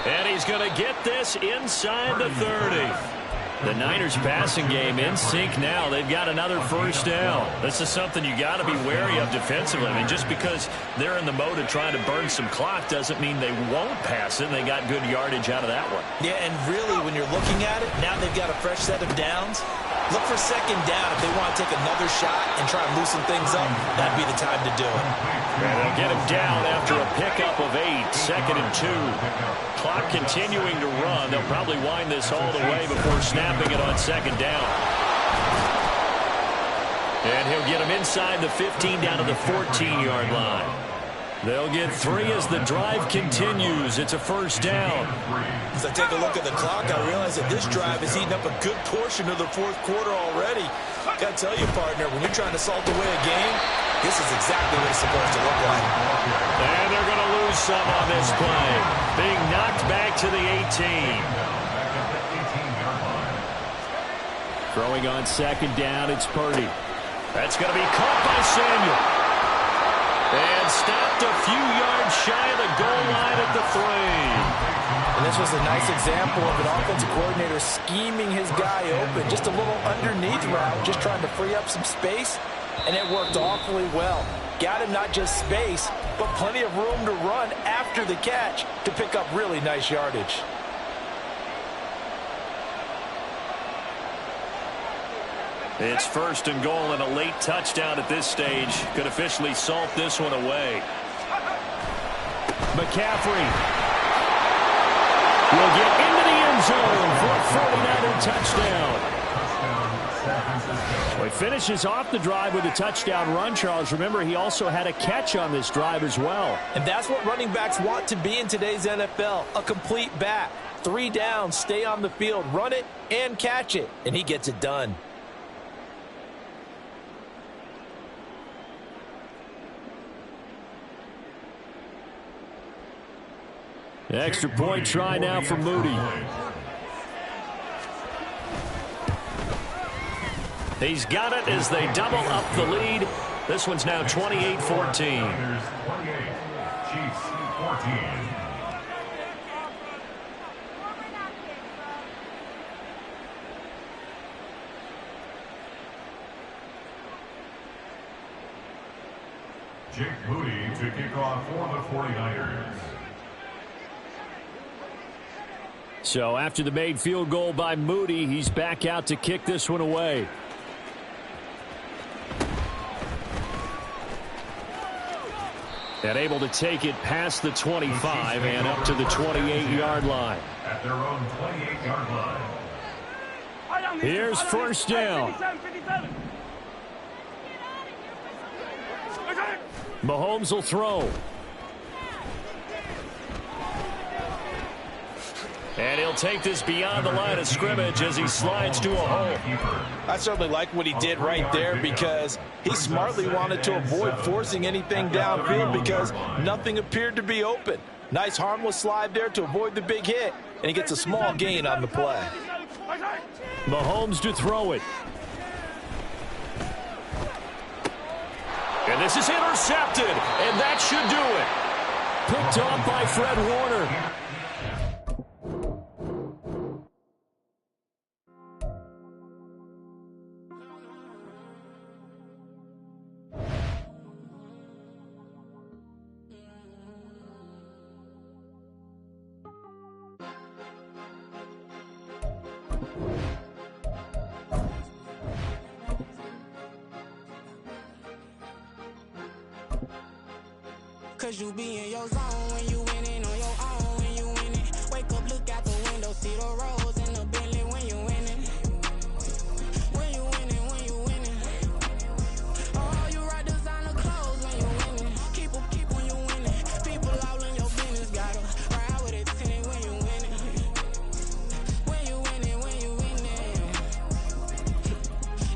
And he's going to get this inside the 30. The Niners passing game in sync now. They've got another 1st down. This is something you got to be wary of defensively. I mean, just because they're in the mode of trying to burn some clock doesn't mean they won't pass it. They got good yardage out of that one. Yeah, and really, when you're looking at it, now they've got a fresh set of downs. Look for 2nd down if they want to take another shot and try and loosen things up. That'd be the time to do it. And they'll get him down after a pickup of 8, 2nd and 2. Clock continuing to run. They'll probably wind this all the way before snapping it on 2nd down. And he'll get him inside the 15 down to the 14-yard line. They'll get 3 as the drive continues. It's a first down. As I take a look at the clock, I realize that this drive is eating up a good portion of the fourth quarter already. Got to tell you, partner, when you're trying to salt away a game, this is exactly what it's supposed to look like. And they're going to lose some on this play. Being knocked back to the 18. Throwing on second down, it's Purdy. That's going to be caught by Samuel. And stopped a few yards shy of the goal line at the 3. And this was a nice example of an offensive coordinator scheming his guy open. Just a little underneath route, just trying to free up some space, and it worked awfully well. Got him not just space, but plenty of room to run after the catch to pick up really nice yardage. It's first and goal and a late touchdown at this stage. Could officially salt this one away. McCaffrey will get into the end zone for a 49er touchdown. Well, he finishes off the drive with a touchdown run, Charles. Remember, he also had a catch on this drive as well. And that's what running backs want to be in today's NFL, a complete back. 3 downs, stay on the field, run it, and catch it. And he gets it done. Extra point try now for Moody. He's got it as they double up the lead. This one's now 28-14. 28, Chiefs 14. Jake Moody to kick off for the 49ers. So after the made field goal by Moody, he's back out to kick this one away. And able to take it past the 25 and up to the 28-yard line. At their own 28-yard line. Here's first down. Mahomes will throw. And he'll take this beyond the line of scrimmage as he slides to a hole. I certainly like what he did right there because he smartly wanted to avoid forcing anything downfield because nothing appeared to be open. Nice harmless slide there to avoid the big hit, and he gets a small gain on the play. Mahomes to throw it. And this is intercepted, and that should do it. Picked off by Fred Warner. Cause you be in your zone when you winning on your own when you winning. Wake up, look out the window, see the rose in the Bentley when you winning. When you winning, when you winning. Oh, you rock designer clothes when you winning. Keep when you winning. People all in your business, gotta ride with it tinted when you winning. When you winning, when you winning.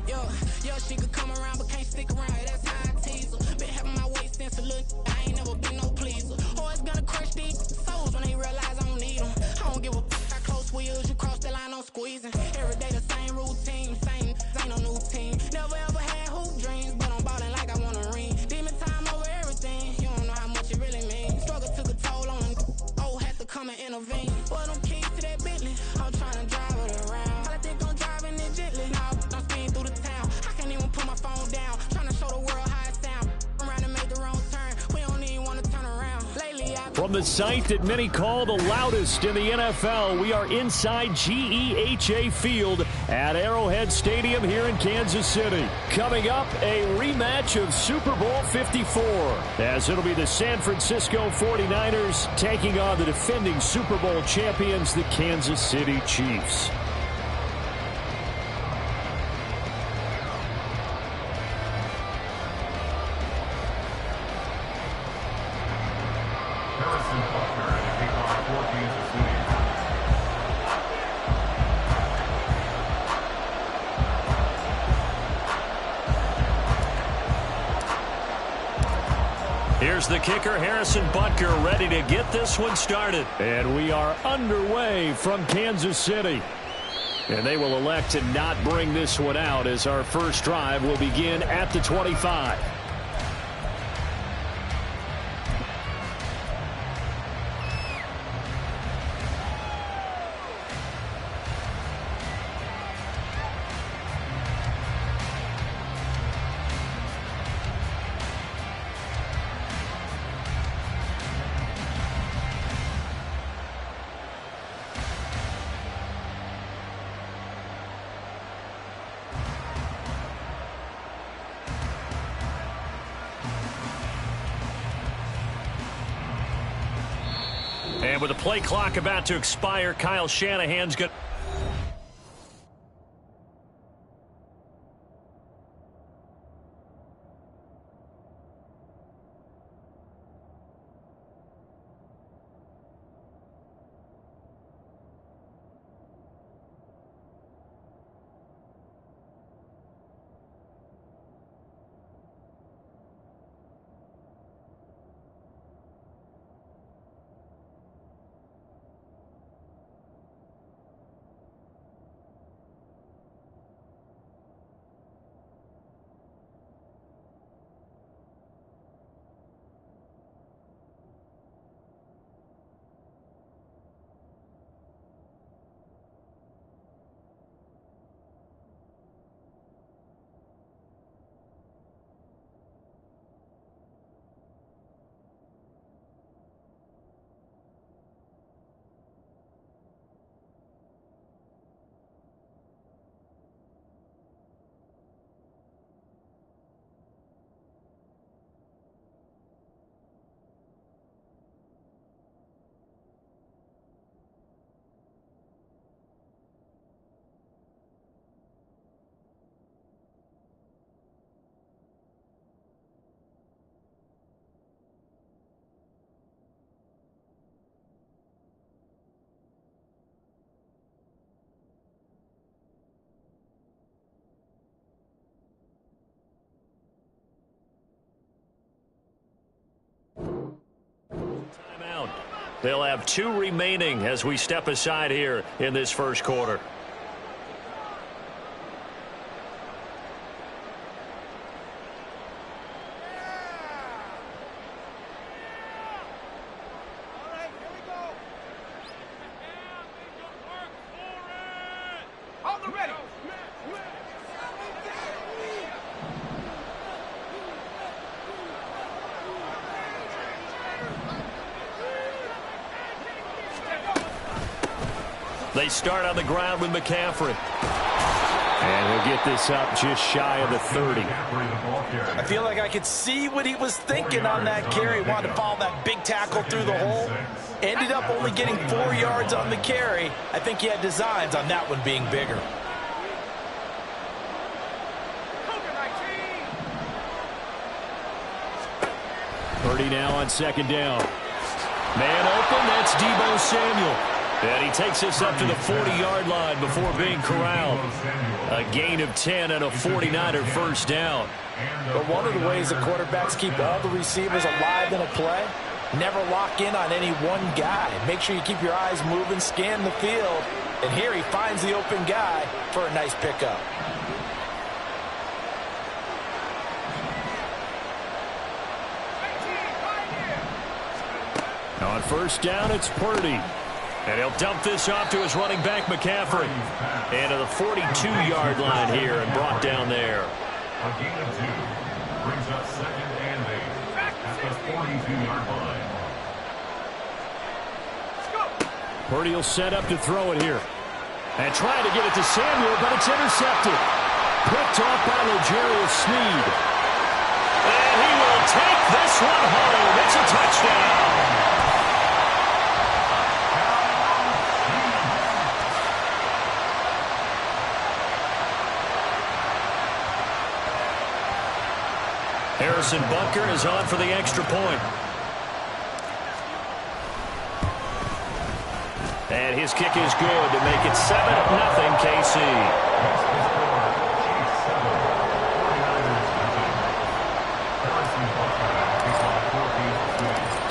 Yo, she could come around but can't stick around. That's how I tease her. Been having my waist since a look. I ain't never been no pleaser. Always gonna crush these souls when they realize I don't need them. I don't give a f***. I close wheels, you cross the line, I'm squeezing. Every day the same routine, same, ain't no new team. Never ever had hoop dreams, but I'm ballin' like I want a ring. Demon time over everything, you don't know how much it really means. Struggle took a toll on them, oh, had to come and intervene. Boy, them keys to that Bentley, I'm trying to drive it around. I think I'm driving it gently, now I'm speeding through the town. I can't even put my phone down, trying to show the world how it sound. Around and make the wrong turn, we don't even want to turn around. Lately, From the site that many call the loudest in the NFL, we are inside GEHA Field at Arrowhead Stadium here in Kansas City. Coming up, a rematch of Super Bowl 54, as it'll be the San Francisco 49ers taking on the defending Super Bowl champions, the Kansas City Chiefs. Here's the kicker, Harrison Butker, ready to get this one started. And we are underway from Kansas City. And they will elect to not bring this one out as our first drive will begin at the 25. And with the play clock about to expire, Kyle Shanahan's going to... Timeout. They'll have 2 remaining as we step aside here in this first quarter. They start on the ground with McCaffrey. And he'll get this up just shy of the 30. I feel like I could see what he was thinking on that carry. He wanted to follow that big tackle through the hole. Ended up only getting 4 yards on the carry. I think he had designs on that one being bigger. Purdy now on second down. Man open, that's Deebo Samuel. And he takes us up to the 40-yard line before being corralled. A gain of 10 and a 49er first down. But one of the ways the quarterbacks keep all the receivers alive in a play, never lock in on any one guy. Make sure you keep your eyes moving, scan the field. And here he finds the open guy for a nice pickup. On first down, it's Purdy. And he'll dump this off to his running back, McCaffrey. And to the 42-yard line here and brought down there. A gain of 2 brings up 2nd and 8 at the 42-yard line. Purdy will set up to throw it here. And trying to get it to Samuel, but it's intercepted. Picked off by L'Jarius Sneed. And he will take this one home. It's a touchdown. Harrison Butker is on for the extra point. And his kick is good to make it 7-0 KC.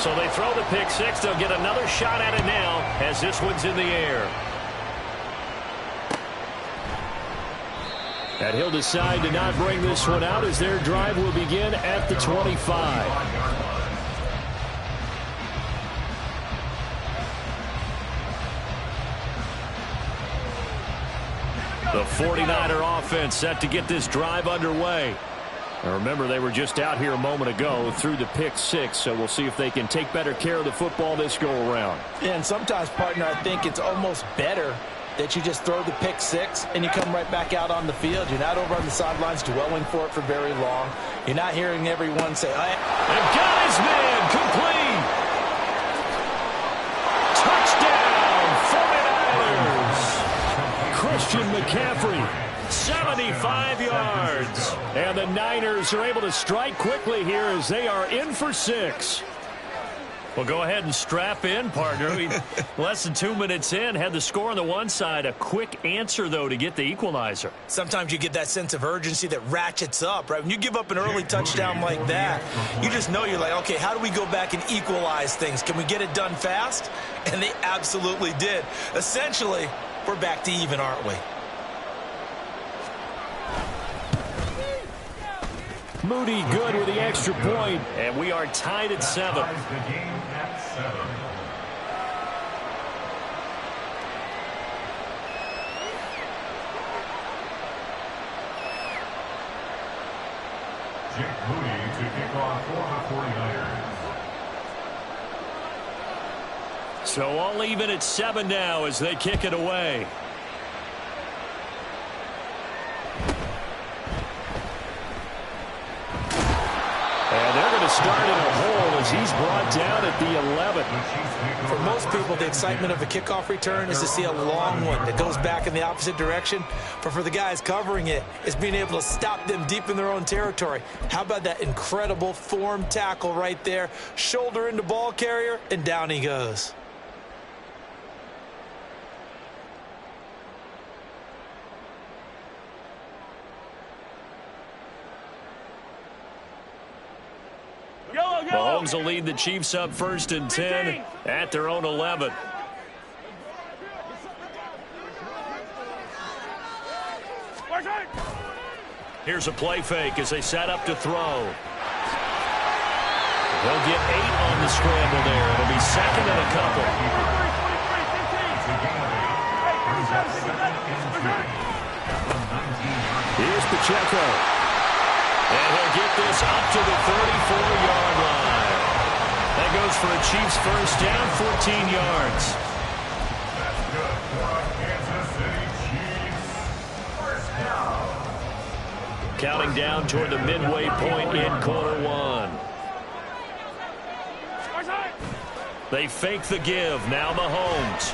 So they throw the pick six. They'll get another shot at it now as this one's in the air. And he'll decide to not bring this one out as their drive will begin at the 25. The 49er offense set to get this drive underway. Now remember, they were just out here a moment ago through the pick six, so we'll see if they can take better care of the football this go-around. And sometimes, partner, I think it's almost better that you just throw the pick six and you come right back out on the field. You're not over on the sidelines dwelling for it for very long. You're not hearing everyone say, and got his man complete. Touchdown, 49ers. Christian McCaffrey, 75 yards. And the Niners are able to strike quickly here as they are in for 6. Well, go ahead and strap in, partner. Less than 2 minutes in, had the score on the one side. A quick answer, though, to get the equalizer. Sometimes you get that sense of urgency that ratchets up, right? When you give up an early touchdown like that, you just know you're like, okay, how do we go back and equalize things? Can we get it done fast? And they absolutely did. Essentially, we're back to even, aren't we? Moody good with the extra point, and we are tied at 7. Jake Moody to kick off for the 49ers. So all even at 7 now as they kick it away. And they're going to start in a hole as he's brought down at the 11. For most people, the excitement of a kickoff return is to see a long one that goes back in the opposite direction. But for the guys covering it, it's being able to stop them deep in their own territory. How about that incredible form tackle right there? Shoulder into ball carrier, and down he goes. Mahomes will lead the Chiefs up 1st and 10 at their own 11. Here's a play fake as they set up to throw. They'll get 8 on the scramble there. It'll be 2nd and a couple. Here's Pacheco. And he'll get this up to the 34-yard line. That goes for a Chiefs first down, 14 yards. That's good for a Kansas City Chiefs first down. Counting down toward the midway point in quarter 1. They fake the give. Now Mahomes.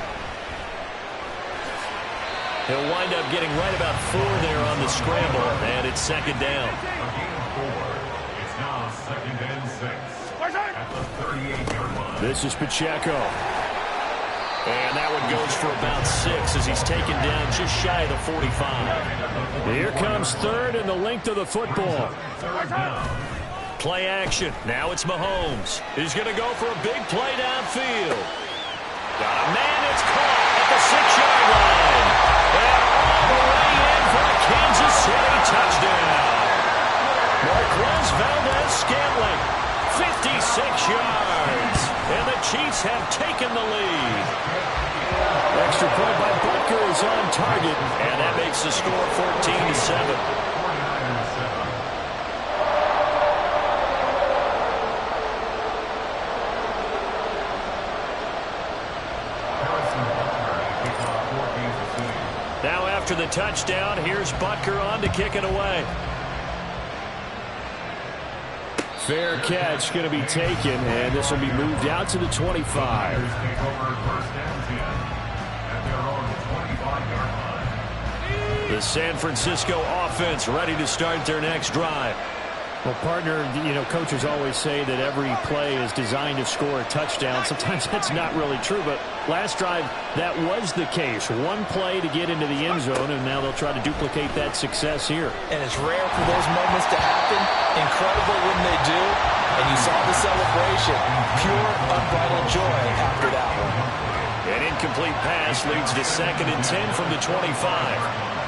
He'll wind up getting right about 4 there on the scramble, and it's 2nd down. It's now 2nd and 6 at the 38-yard line. This is Pacheco. And that one goes for about 6 as he's taken down just shy of the 45. Here comes 3rd and the length of the football. Play action. Now it's Mahomes. He's going to go for a big play downfield. Got a man. It's caught at the 6-yard line. And all the way in for a Kansas City touchdown. Marquez Valdez-Scantling, 56 yards. And the Chiefs have taken the lead. Extra point by Butker is on target. And that makes the score 14-7. Now after the touchdown, here's Butker on to kick it away. Fair catch going to be taken, and this will be moved out to the 25. The San Francisco offense ready to start their next drive. Well, partner, you know, coaches always say that every play is designed to score a touchdown. Sometimes that's not really true, but last drive, that was the case. One play to get into the end zone, and now they'll try to duplicate that success here. And it's rare for those moments to happen. Incredible when they do. And you saw the celebration. Pure, unbridled joy after that one. An incomplete pass leads to 2nd and 10 from the 25.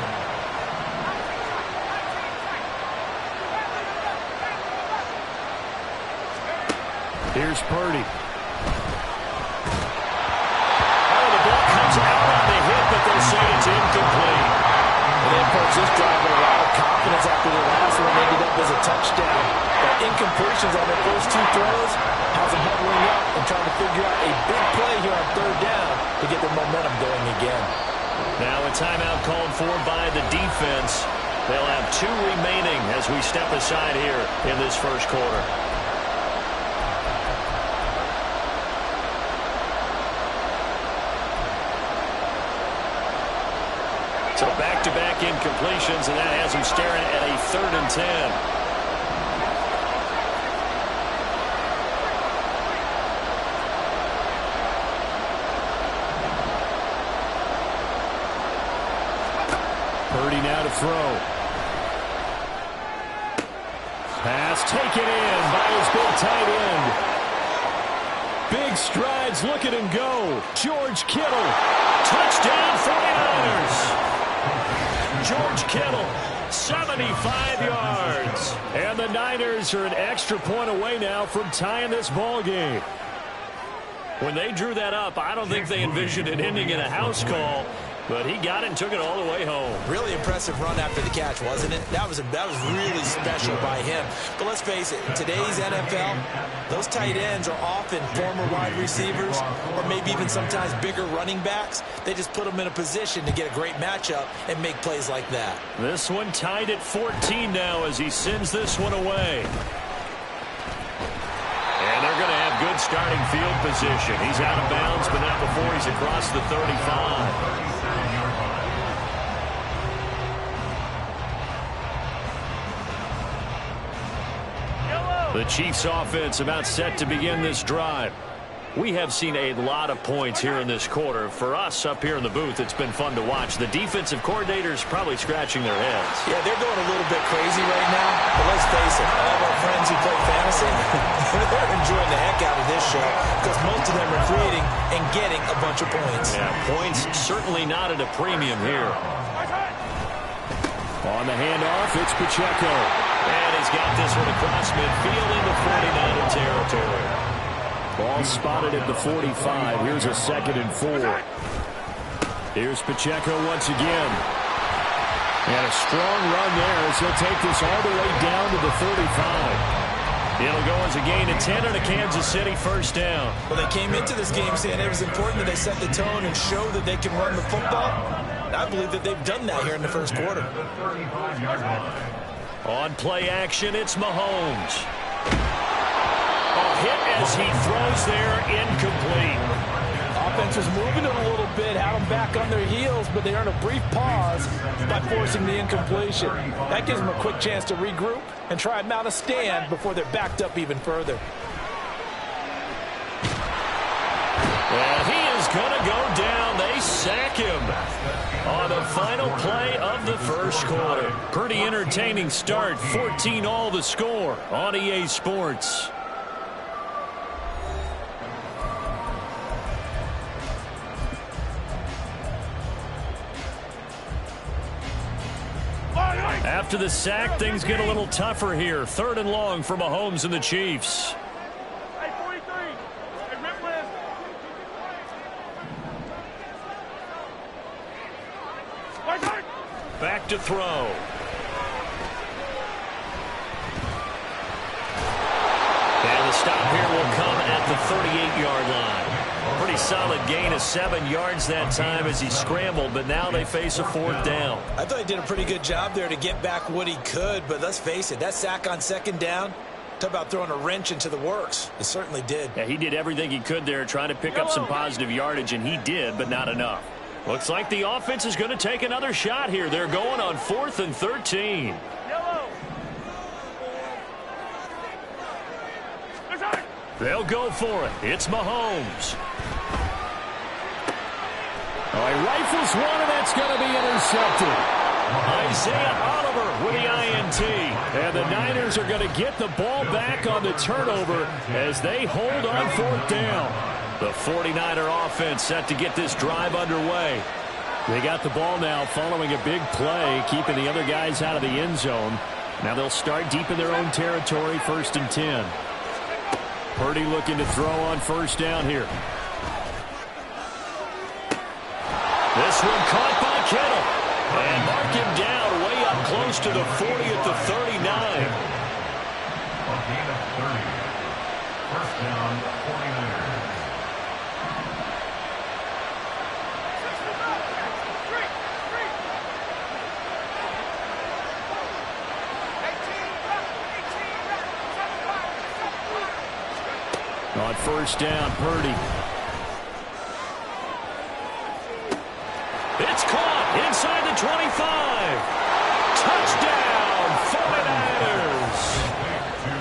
Here's Purdy. Oh, the ball comes out on the hit, but they'll say it's incomplete. And they approach this drive with a lot of confidence after the last one ended up as a touchdown. But incompletions on their first 2 throws has them huddling up and trying to figure out a big play here on 3rd down to get their momentum going again. Now a timeout called for by the defense. They'll have 2 remaining as we step aside here in this first quarter. So back-to-back incompletions, and that has him staring at a 3rd and 10. Purdy now to throw. Pass taken in by his big tight end. Big strides, look at him go. George Kittle. Touchdown 49ers. George Kittle, 75 yards. And the Niners are an extra point away now from tying this ball game. When they drew that up, I don't think they envisioned it ending in a house call, but he got it and took it all the way home. Really impressive run after the catch, wasn't it? That was really special by him. But let's face it, in today's NFL, those tight ends are often former wide receivers or maybe even sometimes bigger running backs. They just put them in a position to get a great matchup and make plays like that. This one tied at 14 now as he sends this one away. And they're going to have good starting field position. He's out of bounds, but not before he's across the 35. The Chiefs offense about set to begin this drive. We have seen a lot of points here in this quarter. For us up here in the booth, it's been fun to watch. The defensive coordinators probably scratching their heads. Yeah, they're going a little bit crazy right now. But let's face it, all of our friends who play fantasy, they're enjoying the heck out of this show because most of them are creating and getting a bunch of points. Yeah, points certainly not at a premium here. On the handoff, it's Pacheco. And he's got this one across midfield into 49er territory. Ball spotted at the 45. Here's a 2nd and 4. Here's Pacheco once again. And a strong run there as he'll take this all the way down to the 35. It'll go as a gain of 10 and a Kansas City first down. Well, they came into this game saying it was important that they set the tone and show that they can run the football. I believe that they've done that here in the first quarter. On play action, it's Mahomes. A hit as he throws there, incomplete. Offense was moving it a little bit, had them back on their heels, but they earned a brief pause by forcing the incompletion. That gives them a quick chance to regroup and try and mount a stand before they're backed up even further. And he is going to go down. They sack him on the final play of the first quarter. Pretty entertaining start. 14-all the score on EA Sports. After the sack, things get a little tougher here. 3rd and long for Mahomes and the Chiefs. Back to throw. And the stop here will come at the 38-yard line. Pretty solid gain of 7 yards that time as he scrambled, but now they face a 4th down. I thought he did a pretty good job there to get back what he could, but let's face it, that sack on 2nd down, talk about throwing a wrench into the works. It certainly did. Yeah, he did everything he could there trying to pick up some positive yardage, and he did, but not enough. Looks like the offense is going to take another shot here. They're going on 4th and 13. They'll go for it. It's Mahomes. Oh, he rifles one, and that's going to be intercepted. Isaiah Oliver with the INT. And the Niners are going to get the ball back on the turnover as they hold on 4th down. The 49er offense set to get this drive underway. They got the ball now following a big play, keeping the other guys out of the end zone. Now they'll start deep in their own territory, 1st and 10. Purdy looking to throw on 1st down here. This one caught by Kittle. And mark him down way up close to the 40 at the 39. A gain of 30. 1st down, 49ers. On 1st down, Purdy. It's caught inside the 25. Touchdown, 49ers.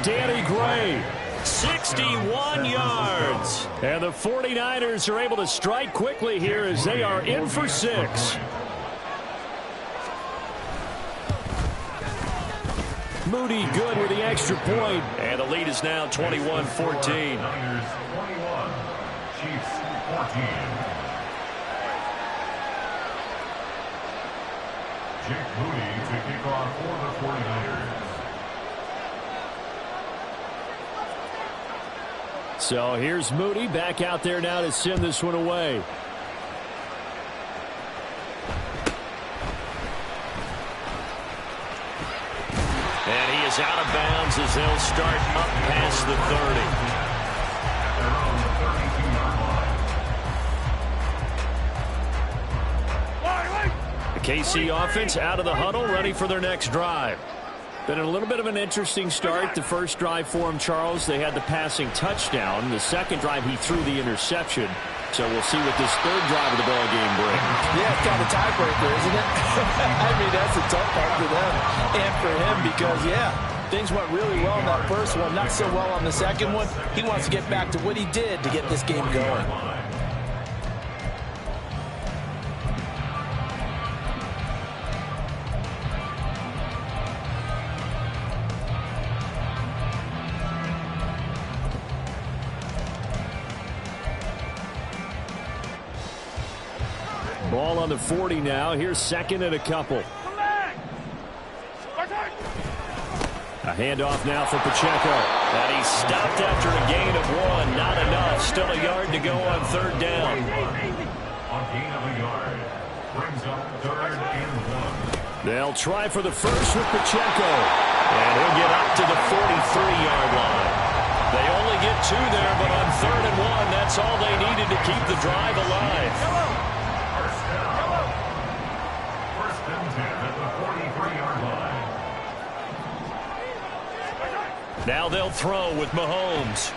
Danny Gray, 61 yards. And the 49ers are able to strike quickly here as they are in for 6. Moody good with the extra point. And the lead is now 21-14. Niners 21, Chiefs 14. Jake Moody to kick off for the 49ers. So here's Moody back out there now to send this one away. And he is out of bounds as they'll start up past the 30. They're on the 32-yard line. The KC offense out of the huddle, ready for their next drive. Been a little bit of an interesting start. The first drive for him, Charles, they had the passing touchdown. The second drive, he threw the interception. So we'll see what this third drive of the ball game brings. Yeah, it's kind of a tiebreaker, isn't it? I mean, that's the tough part for them and for him because, yeah, things went really well in that first one, not so well on the second one. He wants to get back to what he did to get this game going. Ball on the 40 now. Here's 2nd and a couple. A handoff now for Pacheco. And he stopped after a gain of 1. Not enough. Still a yard to go on 3rd down. On gain of a yard. Brings up 3rd and 1. They'll try for the first with Pacheco. And he'll get up to the 43-yard line. They only get 2 there, but on 3rd and 1, that's all they needed to keep the drive alive. First and 10 at the 43-yard line. Now they'll throw with Mahomes.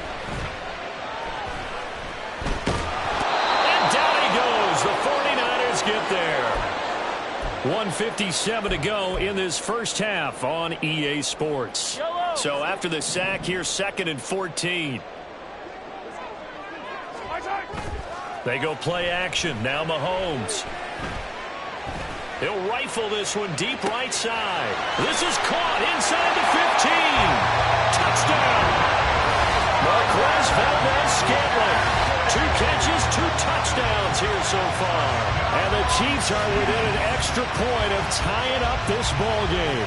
And down he goes. The 49ers get there. 1:57 to go in this first half on EA Sports. So after the sack, here's 2nd and 14. They go play action. Now Mahomes. He'll rifle this one deep right side. This is caught inside the 15. Touchdown. Marquez Valdez-Scantling. 2 catches, 2 touchdowns here so far. And the Chiefs are within an extra point of tying up this ball game.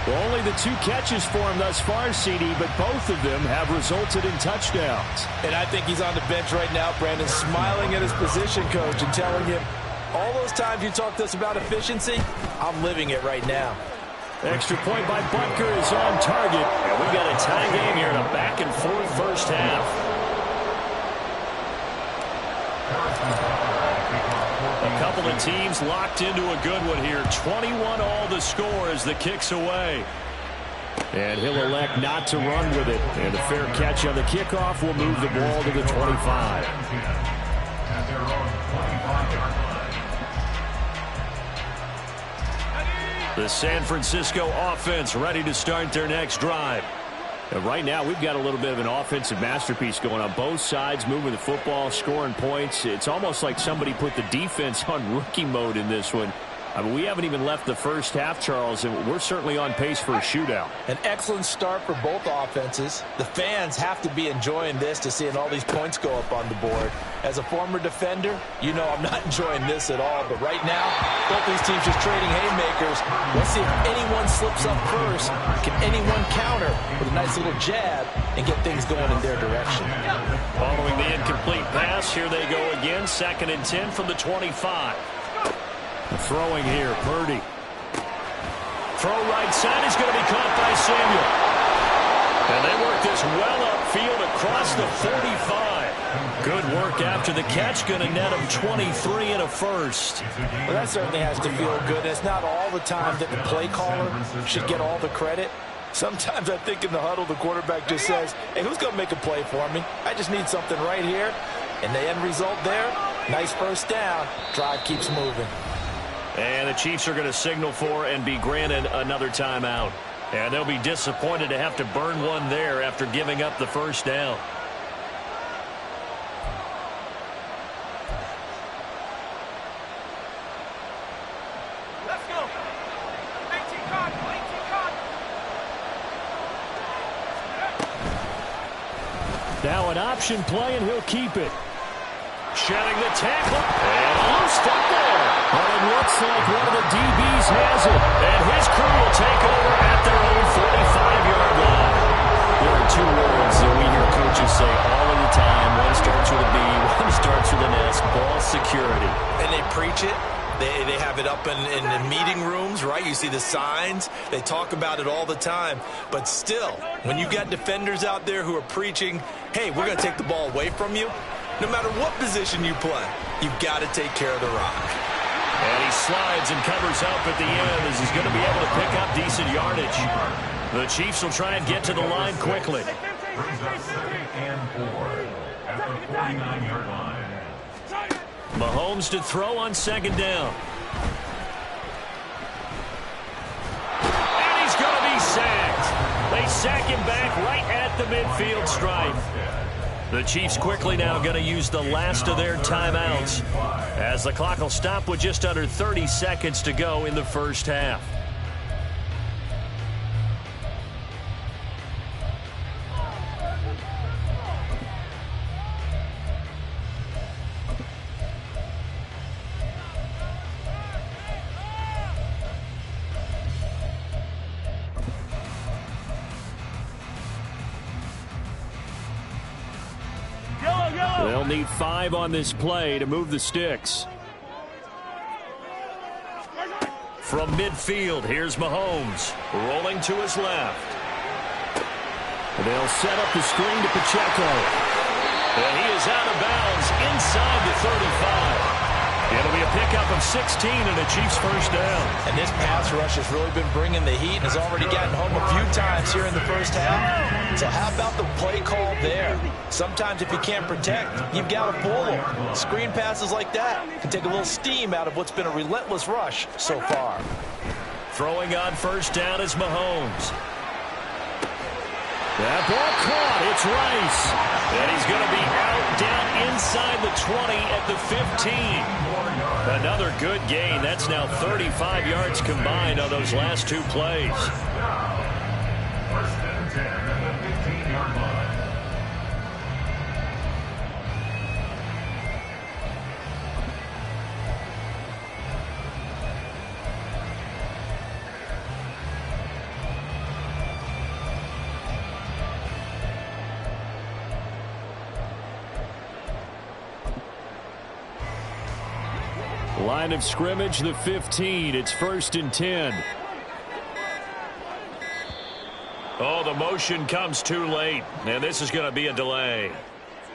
Well, only the 2 catches for him thus far, CD, but both of them have resulted in touchdowns. And I think he's on the bench right now, Brandon, smiling at his position coach and telling him, all those times you talked to us about efficiency, I'm living it right now. Extra point by Butker is on target. And we got a tie game here in a back-and-forth first half. A couple of teams locked into a good one here. 21-all the score as the kick's away. And he'll elect not to run with it. And a fair catch on the kickoff will move the ball to the 25. At their own 25-yard line. The San Francisco offense ready to start their next drive. Right now, we've got a little bit of an offensive masterpiece going on both sides, moving the football, scoring points. It's almost like somebody put the defense on rookie mode in this one. I mean, we haven't even left the first half, Charles, and we're certainly on pace for a shootout. An excellent start for both offenses. The fans have to be enjoying this to seeing all these points go up on the board. As a former defender, you know I'm not enjoying this at all. But right now, both these teams just trading haymakers. Let's see if anyone slips up first. Can anyone counter with a nice little jab and get things going in their direction? Following the incomplete pass, here they go again. 2nd and 10 from the 25. Throwing here, Purdy. Throw right side is going to be caught by Samuel. And they work this well upfield across the 45. Good work after the catch. Going to net him 23 and a first. Well, that certainly has to feel good. It's not all the time that the play caller should get all the credit. Sometimes I think in the huddle, the quarterback just says, hey, who's going to make a play for me? I just need something right here. And the end result there, nice first down. Drive keeps moving. And the Chiefs are going to signal for and be granted another timeout. And they'll be disappointed to have to burn one there after giving up the first down. Let's go. 18 card, 18 card. Now an option play, and he'll keep it. Shedding the tackle. And a loose step there. But it looks like one of the DBs has it. And his crew will take over at their own 45-yard line. There are two words that we hear coaches say all of the time. One starts with a B, one starts with an S. Ball security. And they preach it. They have it up in the meeting rooms, right? You see the signs. They talk about it all the time. But still, when you got defenders out there who are preaching, hey, we're going to take the ball away from you, no matter what position you play, you've got to take care of the rock. And he slides and covers up at the end as he's going to be able to pick up decent yardage. The Chiefs will try and get to the line quickly. Brings up 2nd and 4 at the 49-yard line. Mahomes to throw on 2nd down. And he's going to be sacked. They sack him back right at the midfield stripe. The Chiefs quickly now going to use the last of their timeouts as the clock will stop with just under 30 seconds to go in the first half. They'll need 5 on this play to move the sticks. From midfield, here's Mahomes rolling to his left. They'll set up the screen to Pacheco. And he is out of bounds inside the 35. It'll be a pickup of 16 and a Chiefs first down. And this pass rush has really been bringing the heat and has already gotten home a few times here in the first half. So how about the play call there? Sometimes if you can't protect, you've got to pull them. Screen passes like that can take a little steam out of what's been a relentless rush so far. Throwing on first down is Mahomes. That ball caught. It's Rice. And he's going to be out down inside the 20 at the 15. Another good gain. That's now 35 yards combined on those last two plays. First and 10 at the 15-yard line. Line of scrimmage, the 15. It's 1st and 10. Oh, the motion comes too late, and this is going to be a delay.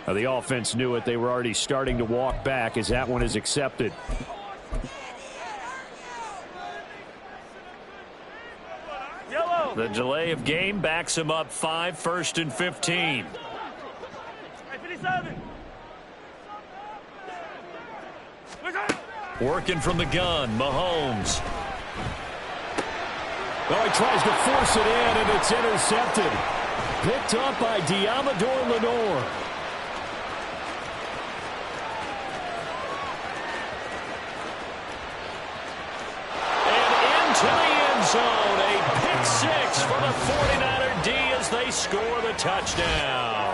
The offense knew it. They were already starting to walk back as that one is accepted. The delay of game backs him up 5, 1st and 15. Working from the gun, Mahomes. Oh, he tries to force it in, and it's intercepted. picked up by Diamador Lenore. And into the end zone. A pick six for the 49er D as they score the touchdown.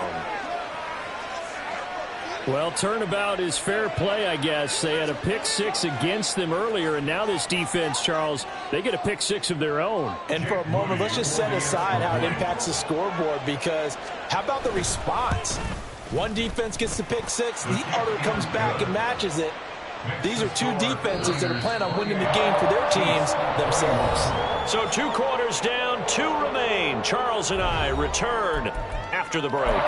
Well, turnabout is fair play, I guess. They had a pick six against them earlier, and now this defense, Charles, they get a pick six of their own. And for a moment, let's just set aside how it impacts the scoreboard, because how about the response? One defense gets the pick six, the other comes back and matches it. These are two defenses that are planning on winning the game for their teams themselves. So 2 quarters down, 2 remain. Charles and I return after the break.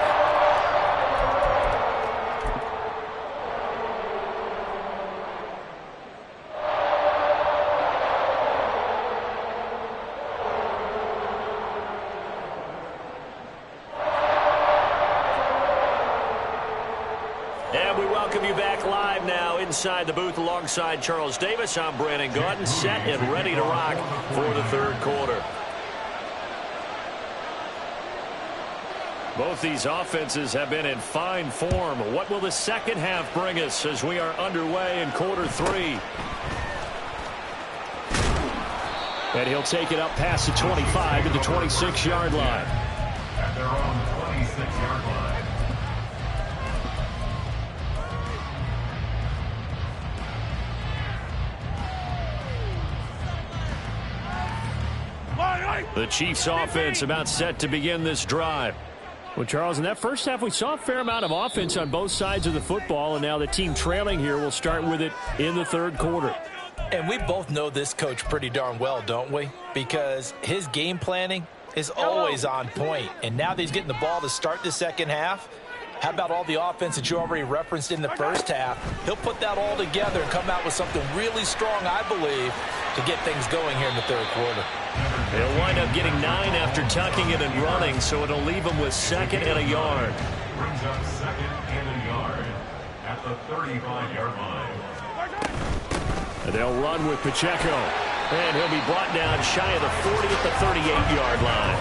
And we welcome you back live now inside the booth alongside Charles Davis. I'm Brandon Gaudin, set and ready to rock for the third quarter. Both these offenses have been in fine form. What will the second half bring us as we are underway in quarter 3? And he'll take it up past the 25 to the 26-yard line. At their own 26-yard line. The Chiefs offense about set to begin this drive. Well, Charles, in that first half, we saw a fair amount of offense on both sides of the football, and now the team trailing here will start with it in the third quarter. And we both know this coach pretty darn well, don't we? Because his game planning is always on point. And now that he's getting the ball to start the second half, how about all the offense that you already referenced in the first half? He'll put that all together and come out with something really strong, I believe, to get things going here in the third quarter. They'll wind up getting 9 after tucking it and running, so it'll leave them with 2nd and a yard. Brings up 2nd and a yard at the 35-yard line. And they'll run with Pacheco. And he'll be brought down shy of the 40 at the 38-yard line.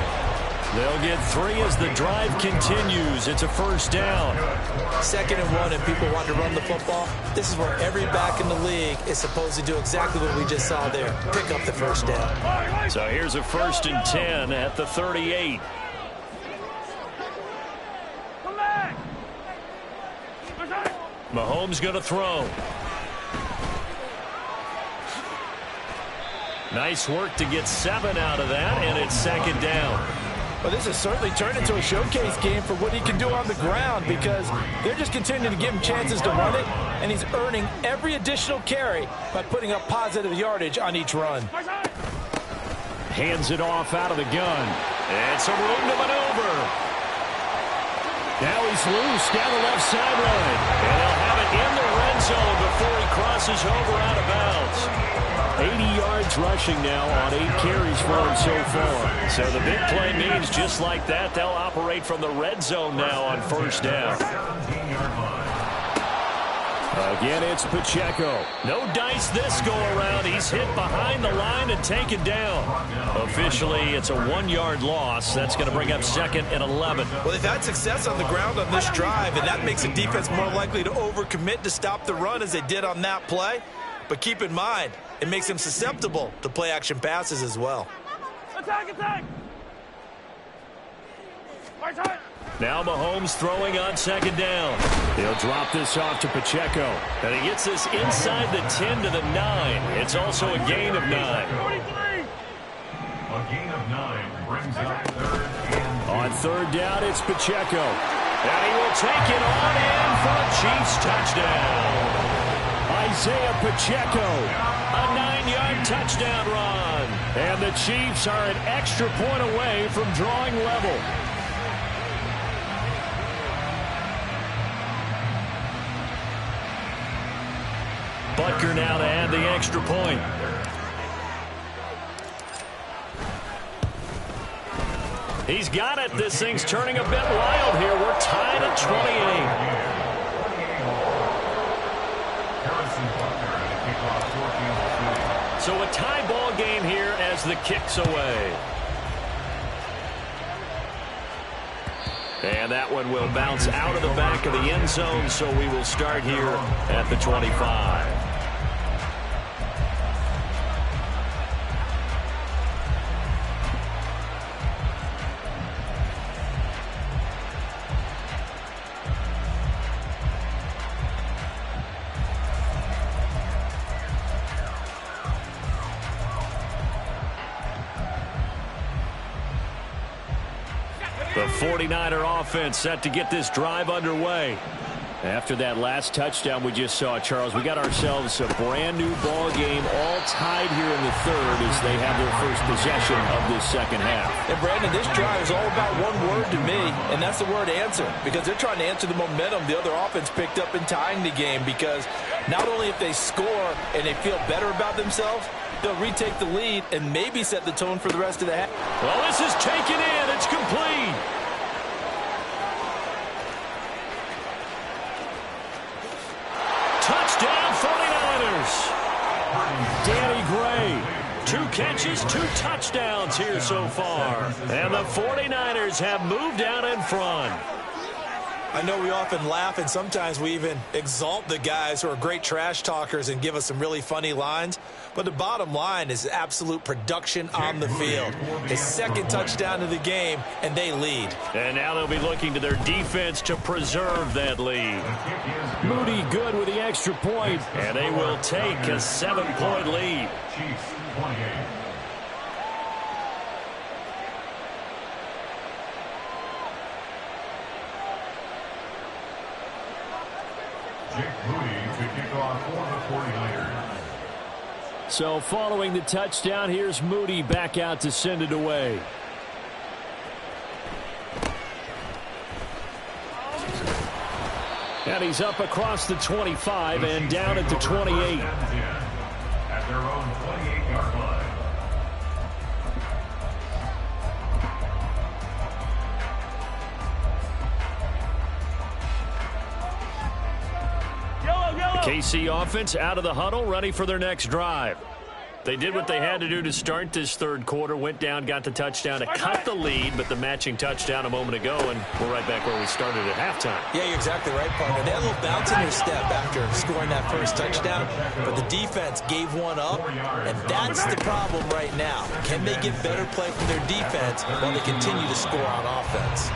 They'll get 3 as the drive continues. It's a first down. 2nd and 1, and people want to run the football. This is where every back in the league is supposed to do exactly what we just saw there. Pick up the first down. So here's a 1st and 10 at the 38. Mahomes going to throw. Nice work to get 7 out of that, and it's 2nd down. Well, this has certainly turned into a showcase game for what he can do on the ground, because they're just continuing to give him chances to run it, and he's earning every additional carry by putting up positive yardage on each run. Hands it off out of the gun. And some room to maneuver. Now he's loose down the left sideline. And they'll have it in the red zone before he crosses over out of bounds. 80 yards rushing now on 8 carries for him so far. So the big play means just like that, they'll operate from the red zone now on first down. Again, it's Pacheco. No dice this go-around. He's hit behind the line and taken down. Officially, it's a 1-yard loss. That's going to bring up 2nd and 11. Well, they've had success on the ground on this drive, and that makes the defense more likely to overcommit to stop the run as they did on that play. But keep in mind, it makes them susceptible to play-action passes as well. Attack, attack! Now Mahomes throwing on 2nd down. He'll drop this off to Pacheco. And he gets this inside the 10 to the 9. It's also a gain of 9. A gain of 9 brings up 3rd and 2. On 3rd down, it's Pacheco. And he will take it on in for a Chiefs touchdown. Isaiah Pacheco. A 9-yard touchdown run. And the Chiefs are an extra point away from drawing level. Butker now to add the extra point. He's got it. This thing's turning a bit wild here. We're tied at 28. So a tie ball game here as the kick's away. And that one will bounce out of the back of the end zone, so we will start here at the 25. The 49er offense set to get this drive underway. After that last touchdown we just saw, Charles, we got ourselves a brand new ball game, all tied here in the third as they have their first possession of this second half. And Brandon, this drive is all about one word to me, and that's the word answer, because they're trying to answer the momentum the other offense picked up in tying the game, because not only if they score and they feel better about themselves, they'll retake the lead and maybe set the tone for the rest of the half. Well, this is taken in. It's complete. Touchdown 49ers. Danny Gray. 2 catches, 2 touchdowns here so far. And the 49ers have moved out in front. I know we often laugh and sometimes we even exalt the guys who are great trash talkers and give us some really funny lines. But the bottom line is absolute production on the field. His second touchdown of the game, and they lead. And now they'll be looking to their defense to preserve that lead. Moody good with the extra point, and they will take a 7-point lead. Chiefs 28. Jake Moody to kick off for the 49ers. So following the touchdown, here's Moody back out to send it away. And he's up across the 25 and down at the 28. At their own 28-yard line. The KC offense out of the huddle, ready for their next drive. They did what they had to do to start this third quarter, went down, got the touchdown to cut the lead, but the matching touchdown a moment ago, and we're right back where we started at halftime. Yeah, you're exactly right, partner. They had a little bounce in their step after scoring that first touchdown, but the defense gave one up, and that's the problem right now. Can they get better play from their defense while they continue to score on offense?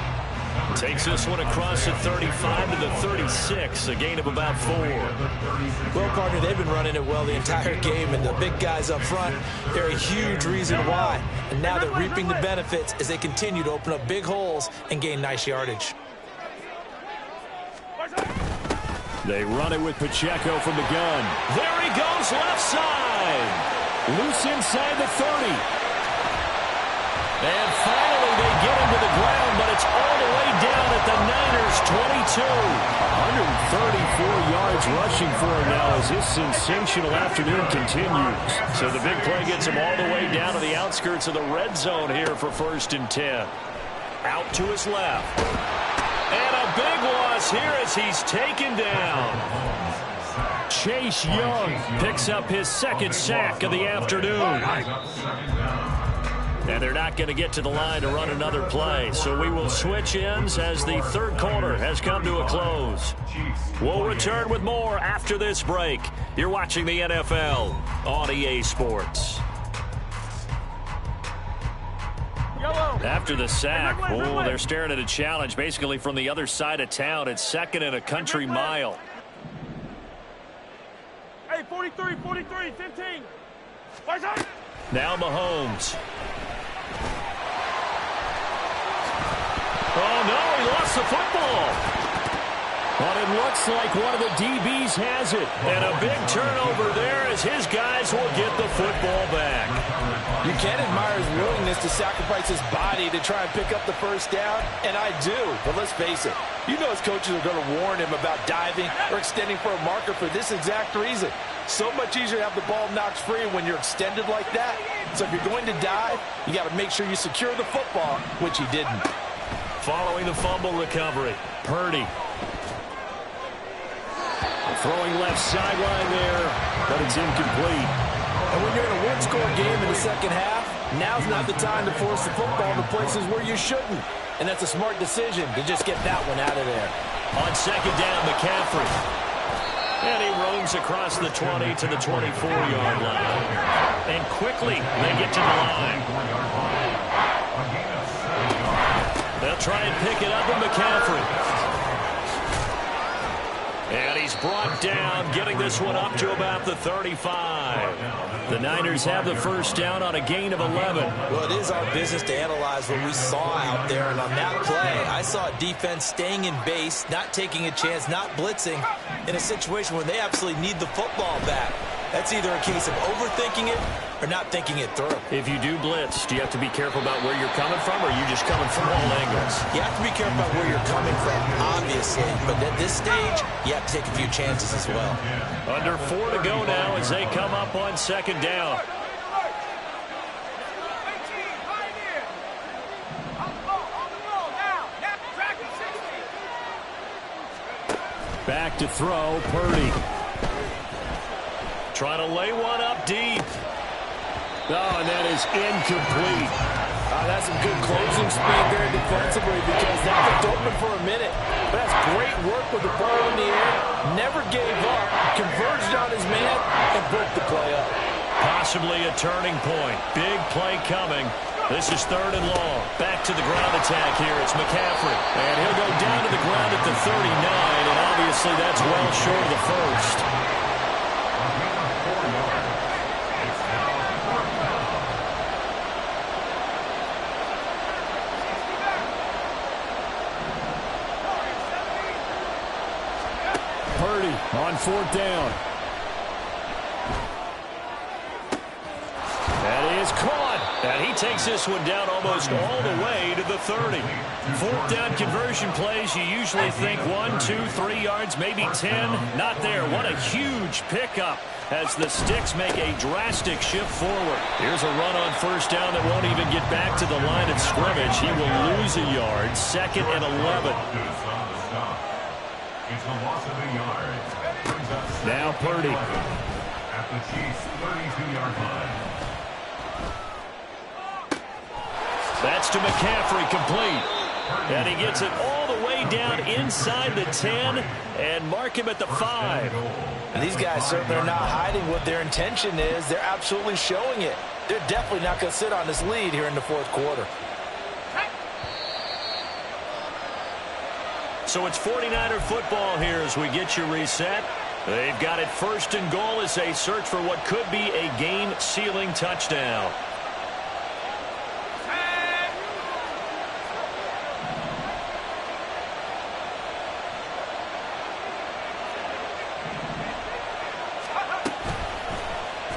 Takes this one across the 35 to the 36, a gain of about 4. Well, partner, they've been running it well the entire game, and the big guys up front, they're a huge reason why. And now they're reaping the benefits as they continue to open up big holes and gain nice yardage. They run it with Pacheco from the gun. There he goes, left side. Loose inside the 30. And finally they get him to the ground, but it's all the way down at the Niners 22. 134 yards rushing for him now as his sensational afternoon continues. So the big play gets him all the way down to the outskirts of the red zone here for 1st and 10. Out to his left. And a big loss here as he's taken down. Chase Young picks up his 2nd sack of the afternoon. And they're not going to get to the line to run another play. So we will switch ends as the third quarter has come to a close. We'll return with more after this break. You're watching the NFL on EA Sports. After the sack, oh, they're staring at a challenge basically from the other side of town. It's 2nd and a country mile. Hey, 43, 15. Now Mahomes. Oh, no, he lost the football. But it looks like one of the DBs has it. And a big turnover there as his guys will get the football back. You can't admire his willingness to sacrifice his body to try and pick up the first down, and I do. But let's face it, you know his coaches are going to warn him about diving or extending for a marker for this exact reason. So much easier to have the ball knocked free when you're extended like that. So if you're going to dive, you got to make sure you secure the football, which he didn't. Following the fumble recovery, Purdy. Throwing left sideline there, but it's incomplete. And when you're in a one-score game in the second half, now's not the time to force the football to places where you shouldn't. And that's a smart decision to just get that one out of there. On second down, McCaffrey. And he roams across the 20 to the 24-yard line. And quickly, they get to the line. They'll try and pick it up with McCaffrey. And he's brought down, getting this one up to about the 35. The Niners have the first down on a gain of 11. Well, it is our business to analyze what we saw out there. And on that play, I saw a defense staying in base, not taking a chance, not blitzing in a situation where they absolutely need the football back. That's either a case of overthinking it or not thinking it through. If you do blitz, do you have to be careful about where you're coming from, or are you just coming from all angles? You have to be careful about where you're coming from, obviously. But at this stage, you have to take a few chances as well. Under 4 to go now as they come up on second down. Back to throw, Purdy. Trying to lay one up deep. Oh, and that is incomplete. That's some good closing speed there defensively because that looked open for a minute. But that's great work with the ball in the air. Never gave up. Converged on his man and broke the play up. Possibly a turning point. Big play coming. This is 3rd and long. Back to the ground attack here. It's McCaffrey. And he'll go down to the ground at the 39. And obviously that's well short of the first. Purdy on 4th down. That is caught. And he takes this one down almost all the way to the 30. 4th down conversion plays, you usually think 1, 2, 3 yards, maybe 10. Not there. What a huge pickup as the Sticks make a drastic shift forward. Here's a run on 1st down that won't even get back to the line of scrimmage. He will lose a yard. 2nd and 11. It's a loss of a yard. Brings up Now Purdy. at the Chiefs' 32-yard line. That's to McCaffrey, complete. And he gets it all the way down inside the 10 and mark him at the 5. And these guys certainly are not hiding what their intention is. They're absolutely showing it. They're definitely not going to sit on this lead here in the 4th quarter. So it's 49er football here as we get you reset. They've got it 1st and goal as they search for what could be a game-sealing touchdown.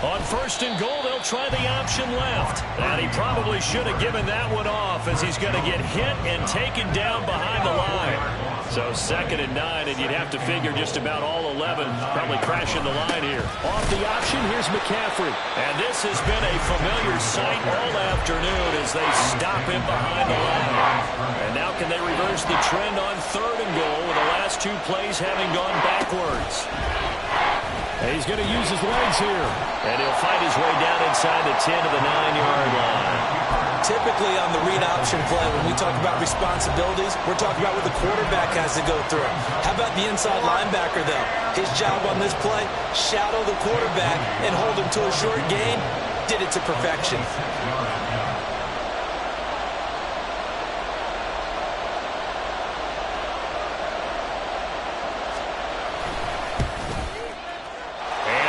On 1st and goal, they'll try the option left. And he probably should have given that one off as he's going to get hit and taken down behind the line. So 2nd and 9, and you'd have to figure just about all 11 probably crashing the line here. Off the option, here's McCaffrey. And this has been a familiar sight all afternoon as they stop him behind the line. And now can they reverse the trend on 3rd and goal with the last 2 plays having gone backwards? He's going to use his legs here. And he'll fight his way down inside the 10 to the 9-yard line. Typically on the read option play, when we talk about responsibilities, we're talking about what the quarterback has to go through. How about the inside linebacker, though? His job on this play, shadow the quarterback and hold him to a short gain. Did it to perfection.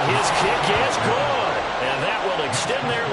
His kick is good, and that will extend their lead.